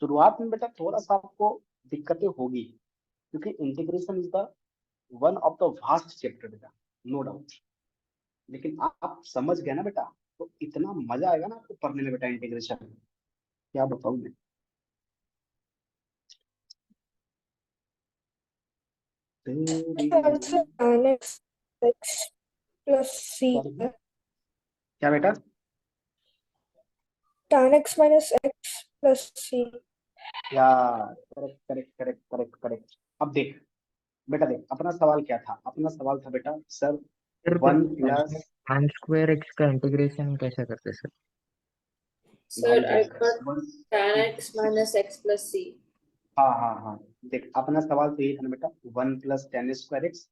शुरुआत में बेटा थोड़ा सा आपको दिक्कतें होगी, क्योंकि integration is the one of the vast chapter बेटा, नो डाउट। लेकिन आप समझ गए ना बेटा, तो इतना मजा आएगा ना आपको पढ़ने में बेटा इंटीग्रेशन, क्या बताऊं मैं। कौन सा tan x plus c है? क्या बेटा? tan x minus x plus c। या correct correct correct correct correct. अब देख बेटा, देख अपना सवाल क्या था। अपना सवाल था बेटा सर सर 1 + tan² x का इंटीग्रेशन कैसे करते sir? Sir, I got 1 tan x minus x plus c. हाँ हाँ हाँ, देख अपना सवाल तो यही था ना बेटा, 1 + tan² x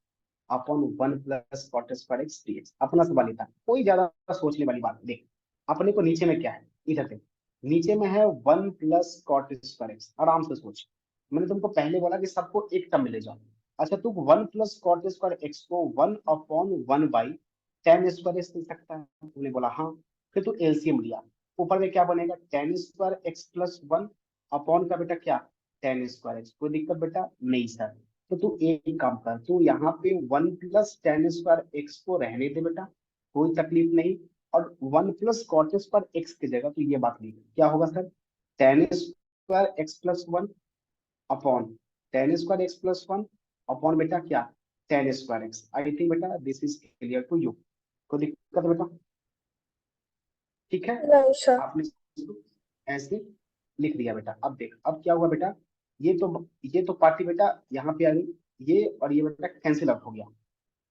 upon 1 + cot² x dx। अपना सवाल ही था, कोई ज्यादा सोचने वाली बात नहीं। देख अपने को नीचे में क्या है, इधर देख, नीचे में है 1 + cot² x। आराम से सोच, मैंने तुमको पहले बोला कि सबको एक टर्म में ले जाओ। अच्छा तू 1 + cot² x को 1/1/tan² x लिख सकता है, तुमने बोला हाँ। फिर तू एलसीएम लिया, ऊपर में क्या बनेगा, tan² x + 1 अपॉन का बेटा क्या, tan² x। कोई दिक्कत बेटा नहीं सर। तो तू एक काम कर, तू यहाँ पे 1 + tan² x को रहने दे बेटा, कोई तकलीफ नहीं। और 1 + cot² x की जगह तो ये बात लिख, क्या होगा sir, tan² x + 1 upon tan² x + 1 upon बेटा क्या, tan² x। आई थिंक बेटा this is clear to you. कोई दिक्कत बेटा? ठीक है, नहीं सर। आपने इसको ऐसे लिख दिया बेटा। अब देख अब क्या हुआ बेटा, ये तो पार्टी बेटा यहाँ पे आ गई, ये और ये बेटा कैंसिल आउट हो गया।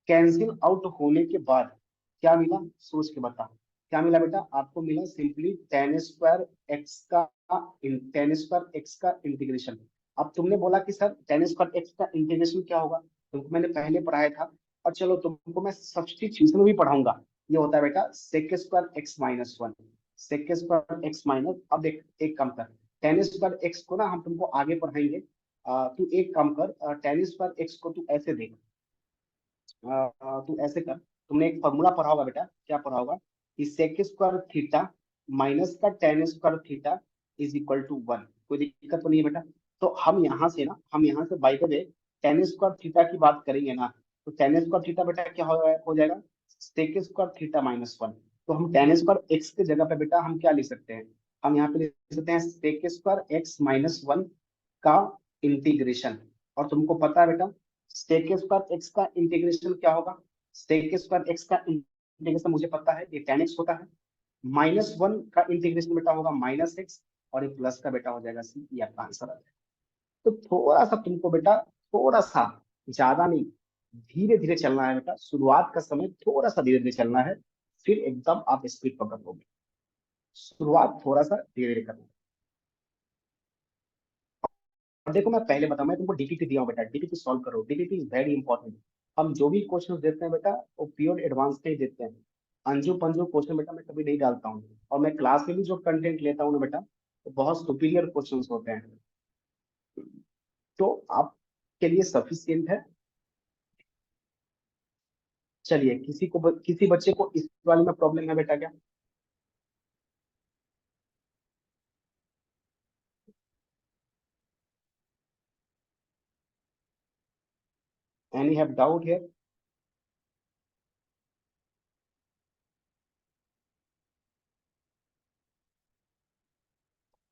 कैंसिल आउट होने के बाद क्या मिला, सोच के बता। क्या मिला बेटा, आपको मिला सिंपली tan² x का इंटीग्रेशन। अब तुमने बोला कि सर tan² x का इंटीग्रेशन क्या होगा, तुमको मैंने पहले पढ़ाया था, और चलो तुमको मैं सब्स्टिट्यूशन भी पढ़ाऊंगा। ये होता है बेटा sec² x - 1, sec² x minus. अब देख एक काम कर, tan² x को ना हम तुमको आगे पढ़ाएंगे। तू एक काम कर, tan² x को तू ऐसे देख, तू ऐसे कर। तुमने एक फॉर्मूला पढ़ा होगा बेटा, क्या पढ़ा होगा कि sec² थीटा माइनस का tan² theta is equal to 1। कोई दिक्कत तो नहीं है बेटा? तो हम यहाँ से bye the way tan square theta की बात करेंगे ना, तो tan स्क्वायर थीटा बेटा क्या हो जाएगा, sec स्क्वायर थीटा माइनस 1। तो हम tan स्क्वायर x के जगह पे बेटा हम क्या लिख सकते हैं, हम यहाँ पे लिख सकते हैं sec स्क्वायर x माइनस 1 का इंटीग्रेशन। और तुमको पता है बेटा sec स्क्वायर x का इंटीग्रेशन क्या होगा, sec स्क्वायर x का इंटीग्रेशन मुझे पता है ये tan x होता है, माइनस 1 का इंटीग्रेशन बेटा होगा माइनस एक्स, और ये प्लस का बेटा हो जाएगा सी। ये आपका आंसर आ जाएगा। तो थोड़ा सा तुमको बेटा, थोड़ा सा, ज्यादा नहीं, धीरे धीरे चलना है बेटा। शुरुआत का समय थोड़ा सा धीरे धीरे चलना है, फिर एकदम आप स्पीड पकड़ लोगे। शुरुआत थोड़ा सा धीरे धीरे करना है। और देखो मैं पहले बताऊं, मैं तुमको डीपीटी दिया हूं बेटा, डीपीटी सॉल्व करो, डीपीटी इज वेरी इंपॉर्टेंट। हम जो भी क्वेश्चन देते हैं बेटा वो प्योर एडवांस में ही देते हैं। अंजू पंजू क्वेश्चन बेटा मैं कभी नहीं डालता हूँ, और मैं क्लास में भी जो कंटेंट लेता हूँ ना बेटा, वो बहुत सुपीरियर क्वेश्चंस होते हैं, तो आपके लिए सफिशियंट है। चलिए, किसी बच्चे को इस वाले में प्रॉब्लम है बेटा क्या? Any have doubt here?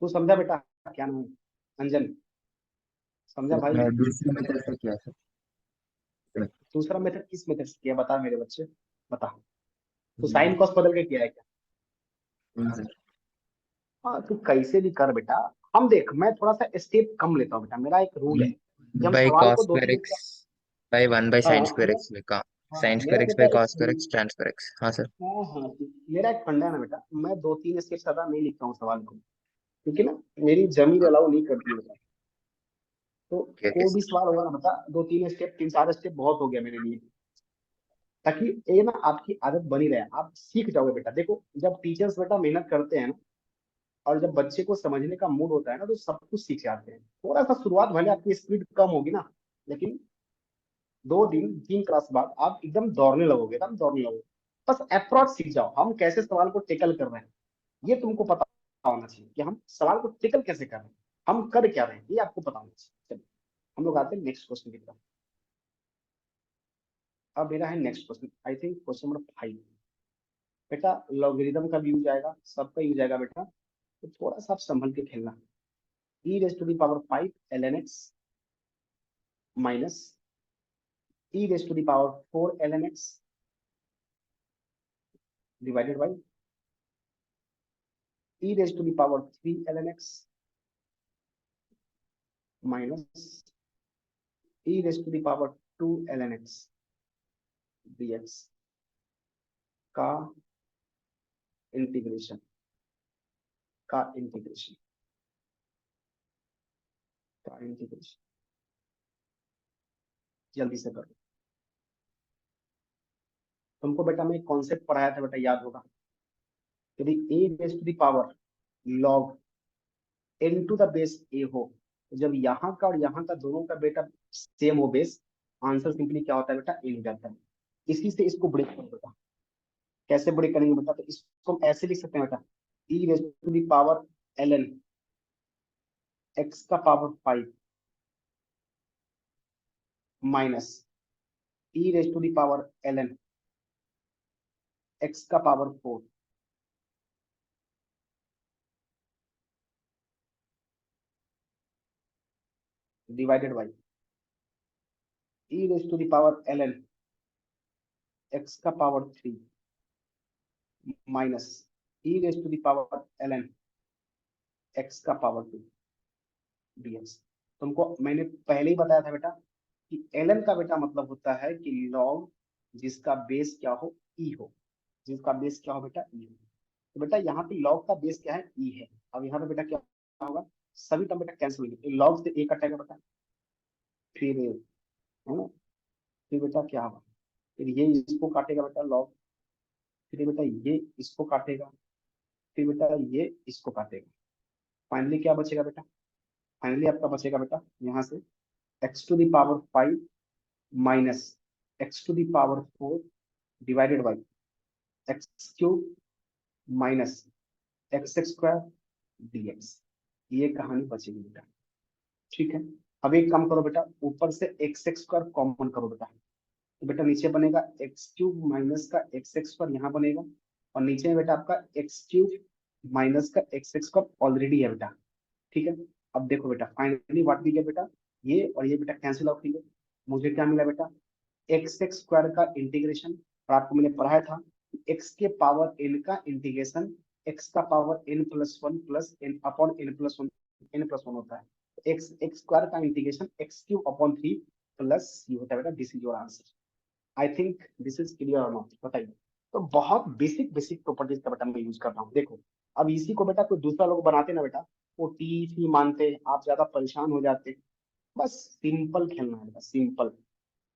तू समझा बेटा? क्या नाम है? अंजन, समझा भाई? दूसरे मेथड से किया सर। दूसरा मेथड किस मेथड से किया, बता मेरे बच्चे, बता। तो हम्म, साइन कॉस बदल के किया है क्या? सर। हाँ, तू कैसे भी कर बेटा। हम देख, मैं थोड़ा सा स्टेप कम लेता हूँ बेटा, मेरा एक रूल है कि हम बाई सवाल को कॉस दो स्क्वायर तीन x by 1 by sine square x में का साइन मेरा स्क्वायर एक्स बेटा बाई एक, cos square x tan square x. हाँ सर। हाँ, मेरा एक फंडा है ना बेटा, मैं दो तीन स्टेप ज्यादा नहीं लिखता हूँ सवाल को, क्योंकि ना मेरी जमीन अलाउ नहीं करती है बेटा। तो ओके कोई भी सर। सवाल होगा ना बेटा, दो तीन स्टेप, तीन चार स्टेप बहुत हो गया मेरे लिए, ताकि ये ना आपकी आदत बनी रहे, आप सीख जाओगे बेटा। देखो जब टीचर्स बेटा मेहनत करते हैं ना, और जब बच्चे को समझने का मूड होता है ना, तो सब कुछ सीख जाते हैं। थोड़ा सा शुरुआत भले आपकी स्पीड कम होगी ना, लेकिन 2 दिन 3 क्लास बाद आप एकदम दौड़ने लगोगे, एकदम दौड़ने लगोगे। बस अप्रोच सीख जाओ, हम कैसे सवाल को टेकल कर रहे हैं, ये तुमको पता होना चाहिए कि हम सवाल को टेकल कैसे कर रहे हैं, हम कर क्या रहे हैं, ये आपको पता होना चाहिए। चलिए, हम लोग आते हैं नेक्स्ट क्वेश्चन की तरफ। अब मेरा है next question, I think question number 5। बेटा लॉगरिदम का भी यूज आएगा, सबका यूज आएगा बेटा, तो थोड़ा सा आप संभल के खेलना। e raise to the power 5 ln x minus e raise to the power 4 ln x divided by e raise to the power 3 ln x minus e raise to the power 2 ln x dx का integration, का integration, का integration. जल्दी से करो। तुमको बेटा मैं concept पढ़ाया था बेटा, याद होगा? यदि a raise to the power log n to the base a हो, तो जब यहाँ का और यहाँ का दोनों का बेटा सेम हो बेस, आंसर सिंपली क्या होता है बेटा, a हो जाता है। इसी से इसको ब्रेक करो बेटा। कैसे ब्रेक करेंगे बेटा, तो इसको हम ऐसे लिख सकते हैं बेटा, e raise to the power ln x का power 5 minus e raise to the power ln x का power 4 divided by e raise to the power ln x का power 3 minus e raise to the power ln x का power 2 dx। तुमको मैंने पहले ही बताया था बेटा कि ln का बेटा मतलब होता है कि log जिसका बेस क्या हो, e हो, जिसका बेस क्या हो बेटा, e हो। तो बेटा यहाँ पे log का बेस क्या है, e है। अब यहाँ पे बेटा क्या होगा, सभी टर्म बेटा कैंसिल होंगे, log से a कटेगा बेटा, फिर है ना, फिर बेटा क्या होगा, फिर ये इसको काटेगा बेटा log, फिर बेटा ये इसको काटेगा, फिर बेटा ये इसको काटेगा। फाइनली क्या बचेगा बेटा, फाइनली आपका बचेगा बेटा यहाँ से x to the power 5 minus x to the power 4 divided by x cube minus x square dx। ये कहानी बचेगी बेटा, ठीक है। अब एक काम करो बेटा, ऊपर से एक्स एक्स स्क्वायर कॉमन करो बेटा, तो बेटा नीचे बनेगा एक्स क्यूब माइनस का एक्स एक्स स्क्वायर यहाँ बनेगा, और नीचे में बेटा आपका एक्स क्यूब माइनस का एक्स एक्स स्क्वायर ऑलरेडी है बेटा। ठीक है, अब देखो बेटा फाइनली व्हाट भी गया बेटा, ये और ये बेटा कैंसिल आउट हो, मुझे क्या मिला बेटा, एक्स एक्स स्क्वायर का इंटीग्रेशन, और आपको मैंने पढ़ाया था एक्स के पावर एन का इंटीग्रेशन एक्स का power n plus one plus n upon n plus one होता है। एक्स एक्स स्क्वायर का integration x cube upon three plus ये होता है बेटा, this is your answer. I think this is clear और नॉट, बताइए। तो बहुत बेसिक बेसिक प्रॉपर्टीज का बेटा मैं यूज कर रहा हूँ। देखो अब इसी को बेटा कोई दूसरा लोग बनाते ना बेटा, वो टी सी मानते, आप ज्यादा परेशान हो जाते। बस सिंपल खेलना है बेटा, सिंपल।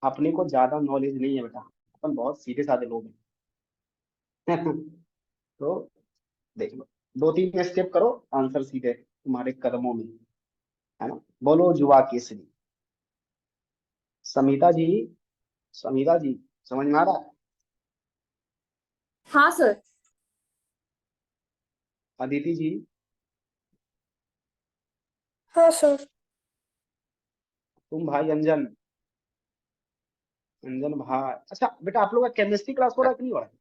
अपने को ज्यादा नॉलेज नहीं है बेटा, अपन बहुत सीधे साधे लोग हैं। तो देख लो, दो तीन स्टेप करो, आंसर सीधे तुम्हारे कदमों में, है ना। बोलो जुआ केसरी। समिता जी, समिता जी, समझ में आ रहा है? हाँ सर। अदिति जी, हाँ सर। तुम भाई अंजन, अंजन भाई। अच्छा बेटा आप लोग का केमिस्ट्री क्लास हो रहा है कि नहीं हो रहा है?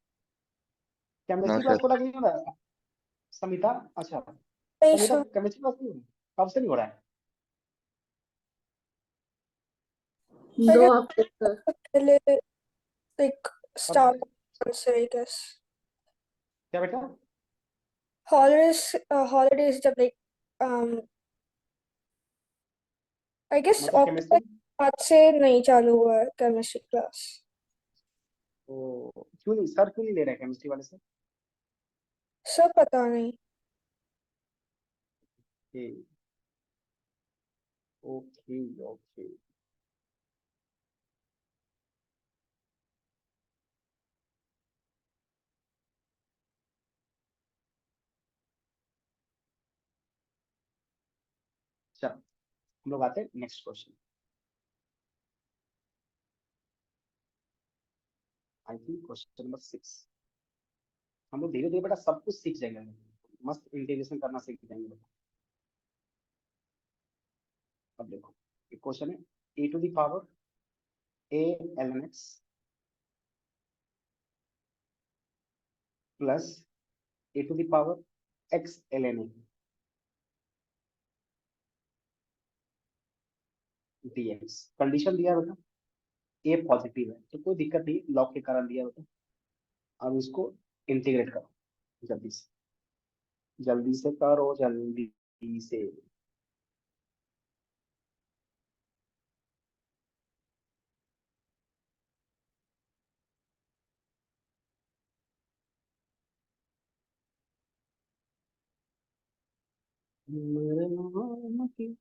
No chemistry class sir. हो रहा है कि नहीं हो रहा है? समिता, अच्छा नहीं समिता सर, केमिस्ट्री क्लास नहीं हो रहा है? कब से नहीं हो रहा है? I दो guess हफ्ते सर। पहले like कब start से? से I guess क्या बेटा? holidays जब like um I guess मतलब अक्टूबर केमिस्ट्री, बाद से नहीं चालू हुआ है केमिस्ट्री क्लास। तो क्यों नहीं सर, क्यों नहीं ले रहे केमिस्ट्री वाले से? सब पता नहीं। Okay okay. चलो हम लोग आते हैं next question. I think question number 6। हम लोग धीरे धीरे बेटा सब कुछ सीख जाएंगे, मस्त इंटीग्रेशन करना सीख जाएंगे बेटा। अब देखो एक क्वेश्चन है, a to the power a l n x plus a to the power x l n a d x. Condition दिया है बेटा, ए पॉजिटिव है तो कोई दिक्कत नहीं, लॉग के कारण दिया है बेटा। अब इसको इंटीग्रेट करो, जल्दी से जल्दी से करो, जल्दी से। मेरे नाम की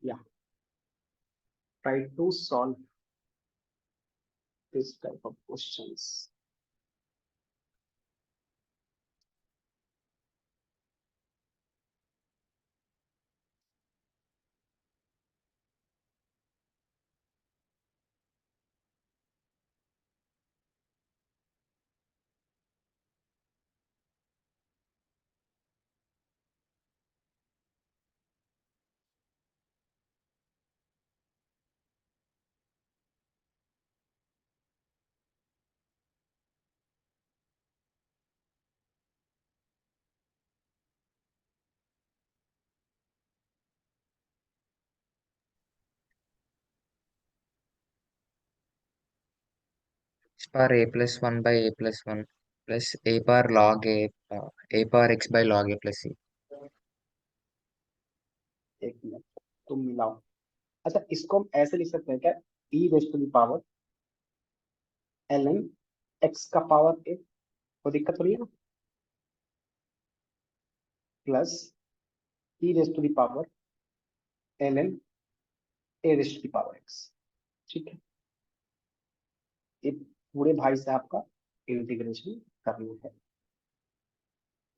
yeah, try to solve this type of questions. x power a plus 1 by a plus 1 plus a power log a power x by log a plus c। एक मिनट, तुम मिलाओ। अच्छा इसको हम ऐसे लिख सकते हैं क्या, e raise to the power ln x का पावर ए, कोई दिक्कत थोड़ी है ना, plus e raise to the power ln a raise to the power x। ठीक है, ये पूरे भाई साहब का इंटीग्रेशन करना है।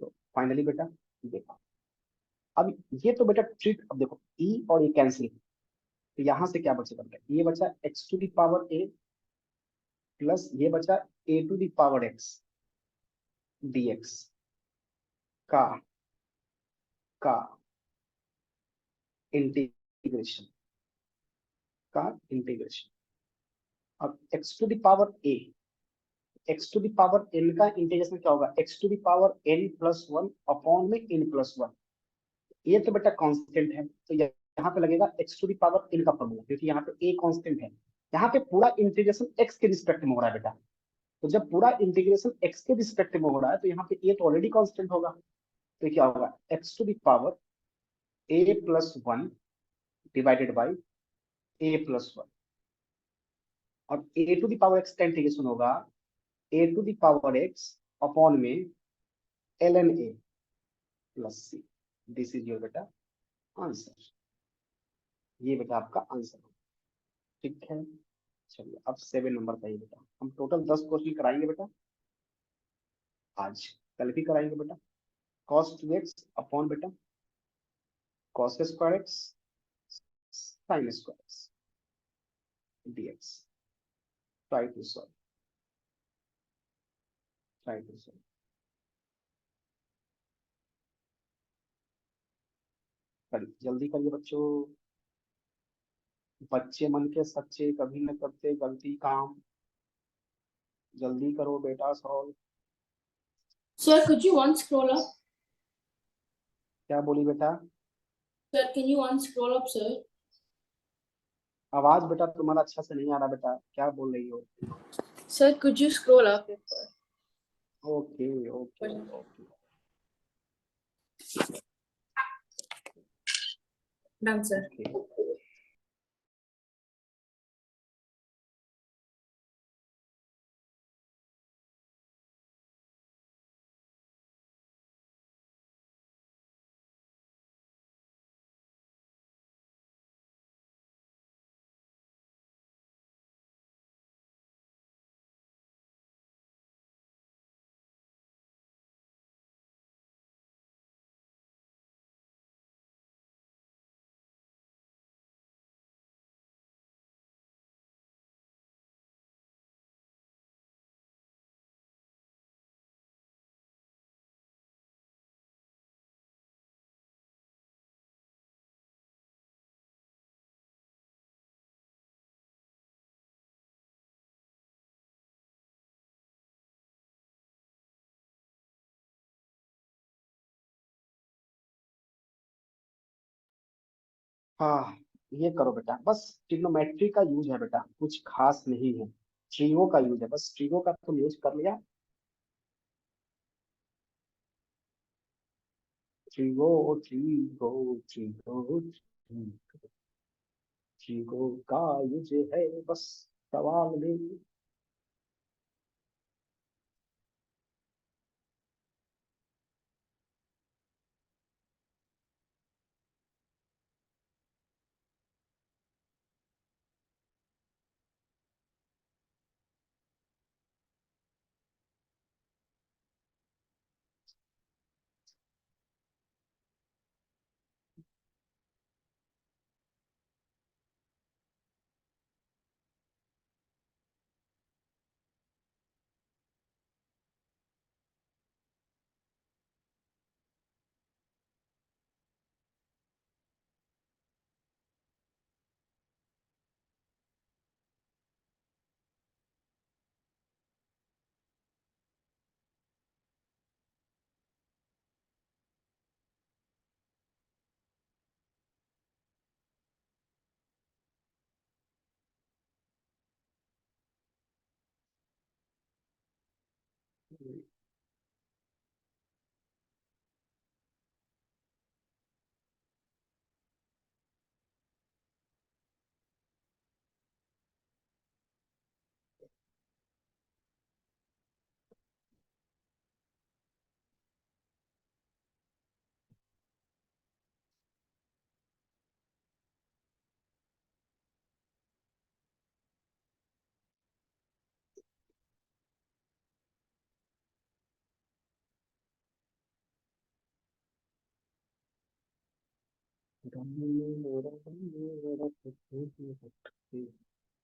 तो फाइनली बेटा देखो, अब ये तो बेटा ट्रिक, अब देखो e और ये कैंसिल, तो यहां से क्या बचेगा बेटा, ये बचा x to the power a plus ये बचा a to the power x dx का का इंटीग्रेशन का इंटीग्रेशन। अब x to the power a, x to the power n का इंटीग्रेशन क्या होगा, x to the power n plus one upon में n प्लस वन। ये तो बेटा कांस्टेंट है, तो यहाँ पे लगेगा x to the power n का फॉर्मूला, क्योंकि यहाँ पे a कांस्टेंट है। यहाँ पे पूरा इंटीग्रेशन x के रिस्पेक्ट में हो रहा है बेटा, तो जब पूरा इंटीग्रेशन x के रिस्पेक्ट में हो रहा है तो यहाँ पे a तो ऑलरेडी कांस्टेंट होगा, तो क्या होगा x to the power a plus one divided by a plus one. और a to the power x का इंटीग्रेशन होगा a to the power x upon में ln a plus c। This is your बेटा answer, ये बेटा आपका answer होगा। ठीक है, चलिए अब 7 नंबर का ये बेटा, हम टोटल 10 क्वेश्चन कराएंगे बेटा आज, कल भी कराएंगे बेटा। cos 2x अपॉन बेटा cos square x sin square x dx। Try to solve, try to solve. करिए जल्दी करिए बच्चों, बच्चे मन के सच्चे कभी न करते गलती काम, जल्दी करो बेटा solve. Sir, could you unscroll up? क्या बोली बेटा, Sir, can you unscroll up, sir? आवाज बेटा तुम्हारा अच्छा से नहीं आ रहा बेटा, क्या बोल रही हो। Sir, could you scroll up? Okay okay okay, Done, sir. Okay. हाँ ये करो बेटा, बस ट्रिग्नोमेट्री का यूज है बेटा, कुछ खास नहीं है। ट्रिगो का यूज है, बस ट्रिगो का तुम यूज कर लिया। Trigo trigo trigo trigo, trigo का यूज है बस सवाल में।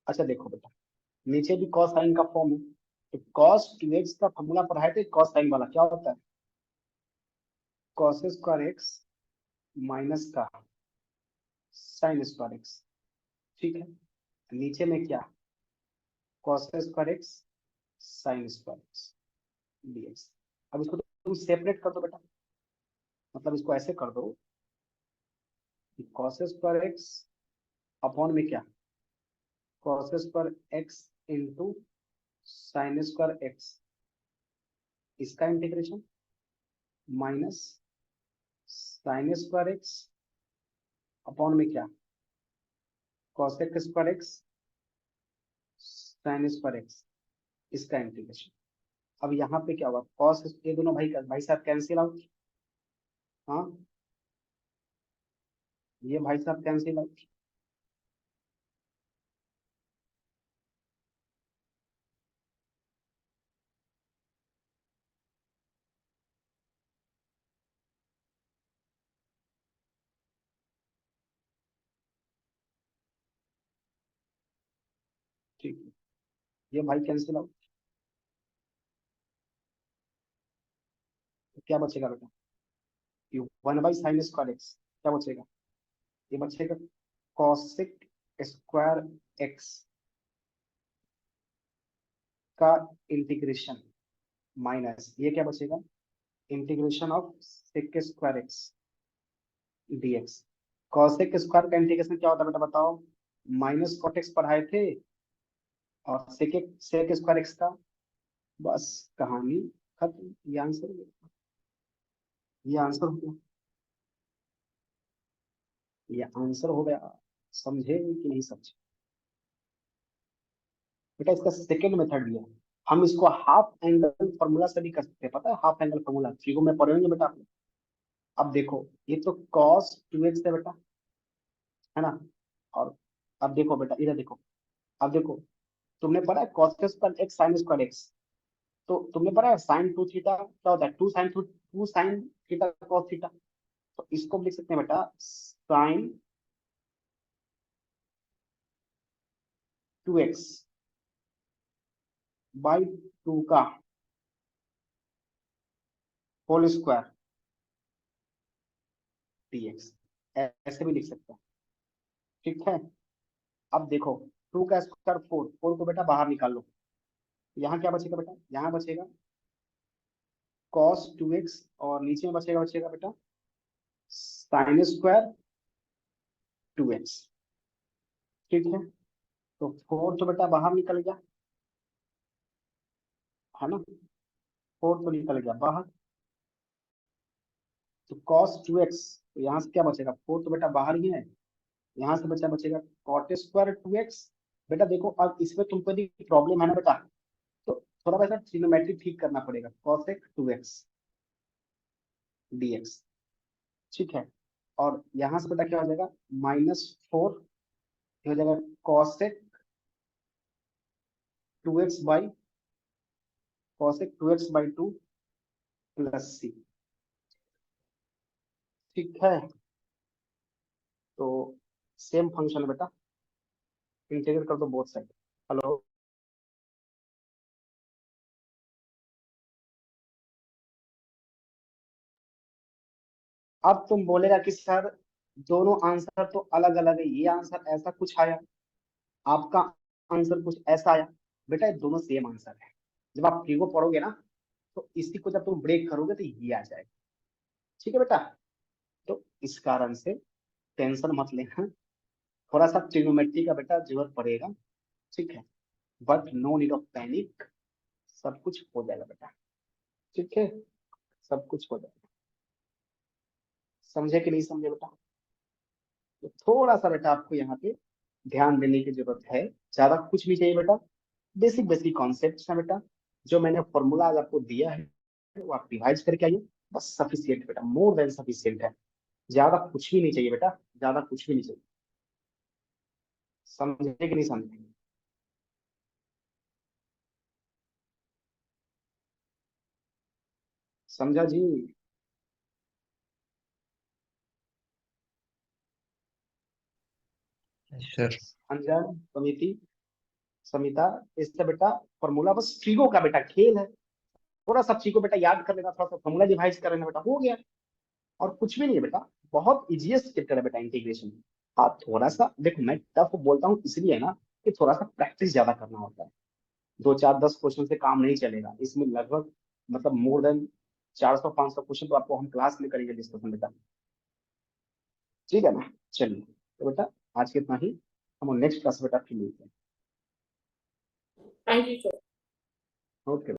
अच्छा देखो बेटा, नीचे भी कॉस साइन का फॉर्म है, तो कॉस टू एक्स का फॉर्मूला पढ़ाए थे, कॉस साइन वाला क्या होता है, कॉस स्क्वायर एक्स माइनस का साइन स्क्वायर एक्स, ठीक है। नीचे में क्या, cos square x sine square x dx। अब इसको तुम सेपरेट कर दो बेटा, मतलब इसको ऐसे कर दो कि कॉस स्क्वायर एक्स अपॉन में क्या, cos square x into sine square x, इसका integration minus sine square x upon में क्या, cos square x sine square x, इसका इंटीग्रेशन। अब यहाँ पे क्या हुआ, कॉस, ये दोनों भाई साहब कैंसिल आउट, हाँ ये भाई साहब कैंसिल आउट, ठीक है, ये भाई कैंसिल आउट, तो क्या बचेगा बेटा, ये 1/sin² क्या बचेगा, ये बचेगा कॉसेक स्क्वायर एक्स का इंटीग्रेशन माइनस ये क्या बचेगा, integration of sec square x dx। Cosec square का इंटीग्रेशन क्या होता है बेटा बताओ, माइनस कॉट एक्स पढ़ाए थे, और सेक स्क्वायर एक्स का, बस कहानी खत्म, ये आंसर हो गया, ये आंसर हो गया, ये आंसर हो गया। समझे कि नहीं समझे बेटा, इसका सेकेंड मेथड भी है, हम इसको हाफ एंगल फॉर्मूला से भी कर सकते हैं, पता है हाफ एंगल फॉर्मूला फिगर में पढ़ेंगे बेटा आप लोग। अब देखो ये तो cos 2x है बेटा, है ना, और अब देखो बेटा इधर देखो, अब देखो तुमने पढ़ा है cos square x sine square x, तो तुमने पढ़ा है साइन 2 थीटा क्या होता है, two sine theta cos theta, तो इसको लिख सकते हैं बेटा साइन 2x बाई 2 का होल स्क्वायर dx, ऐसे भी लिख सकते हैं, ठीक है। अब देखो 2 का स्क्वायर 4, 4 को बेटा बाहर निकाल लो, यहाँ क्या बचेगा बेटा, यहाँ बचेगा cos 2x, और नीचे में बचेगा बेटा साइन स्क्वायर 2x, ठीक है। तो 4 तो बेटा बाहर निकल गया, है ना, 4 तो निकल गया बाहर, तो cos 2x, तो यहाँ से क्या बचेगा, 4 तो बेटा बाहर ही है, यहाँ से बचेगा cot स्क्वायर 2x। बेटा देखो अब इसमें तुमको यदि प्रॉब्लम है ना बेटा, तो थोड़ा बेटा ट्रिग्नोमेट्री ठीक करना पड़ेगा, cosec 2x dx, ठीक है। और यहाँ से बेटा क्या हो जाएगा, -4 हो जाएगा cosec 2x by cosec 2x by 2 plus c, ठीक है। तो सेम फंक्शन है बेटा, इंटीग्रेट कर दो बोथ साइड। हेलो, अब तुम बोलेगा कि सर दोनों आंसर तो अलग अलग है, ये आंसर ऐसा कुछ आया, आपका आंसर कुछ ऐसा आया, बेटा ये दोनों सेम आंसर है, जब आप फिगर पढ़ोगे ना, तो इसी को जब तुम ब्रेक करोगे तो ये आ जाएगा, ठीक है बेटा। तो इस कारण से टेंशन मत लेना, थोड़ा सा ट्रिग्नोमेट्री का बेटा जरूरत पड़ेगा, ठीक है, but no need of panic, सब कुछ हो जाएगा बेटा, ठीक है, सब कुछ हो जाएगा। समझे कि नहीं समझे बेटा, तो थोड़ा सा बेटा आपको यहाँ पे ध्यान देने की जरूरत है, ज्यादा कुछ नहीं चाहिए बेटा, बेसिक बेसिक कॉन्सेप्ट है बेटा, जो मैंने फॉर्मूला आज आपको दिया है वो आप रिवाइज करके आइए, बस सफिशियंट बेटा, मोर देन सफिशियंट है, ज्यादा कुछ भी नहीं चाहिए बेटा, ज्यादा कुछ भी नहीं चाहिए। समझे कि नहीं समझे, समझा जी। सर अंजन, समिति, समिता, इससे बेटा फॉर्मूला बस ट्रिगो का बेटा खेल है, थोड़ा सा ट्रिगो बेटा याद कर लेना, थोड़ा सा फॉर्मूला डिवाइस कर लेना बेटा, हो गया। और कुछ भी नहीं है बेटा, बहुत इजीएस्ट चैप्टर है बेटा इंटीग्रेशन। हाँ थोड़ा सा देखो, मैं टफ बोलता हूँ इसलिए ना कि थोड़ा सा प्रैक्टिस ज्यादा करना होता है, 2 4 10 क्वेश्चन से काम नहीं चलेगा इसमें, लगभग मतलब मोर देन 400 500 क्वेश्चन तो आपको हम क्लास में करेंगे डिस्कशन बेटा, ठीक है ना। चलिए तो बेटा आज के इतना ही, हम नेक्स्ट क्लास बेटा फिर मिलते हैं। Thank you, sir. ओके।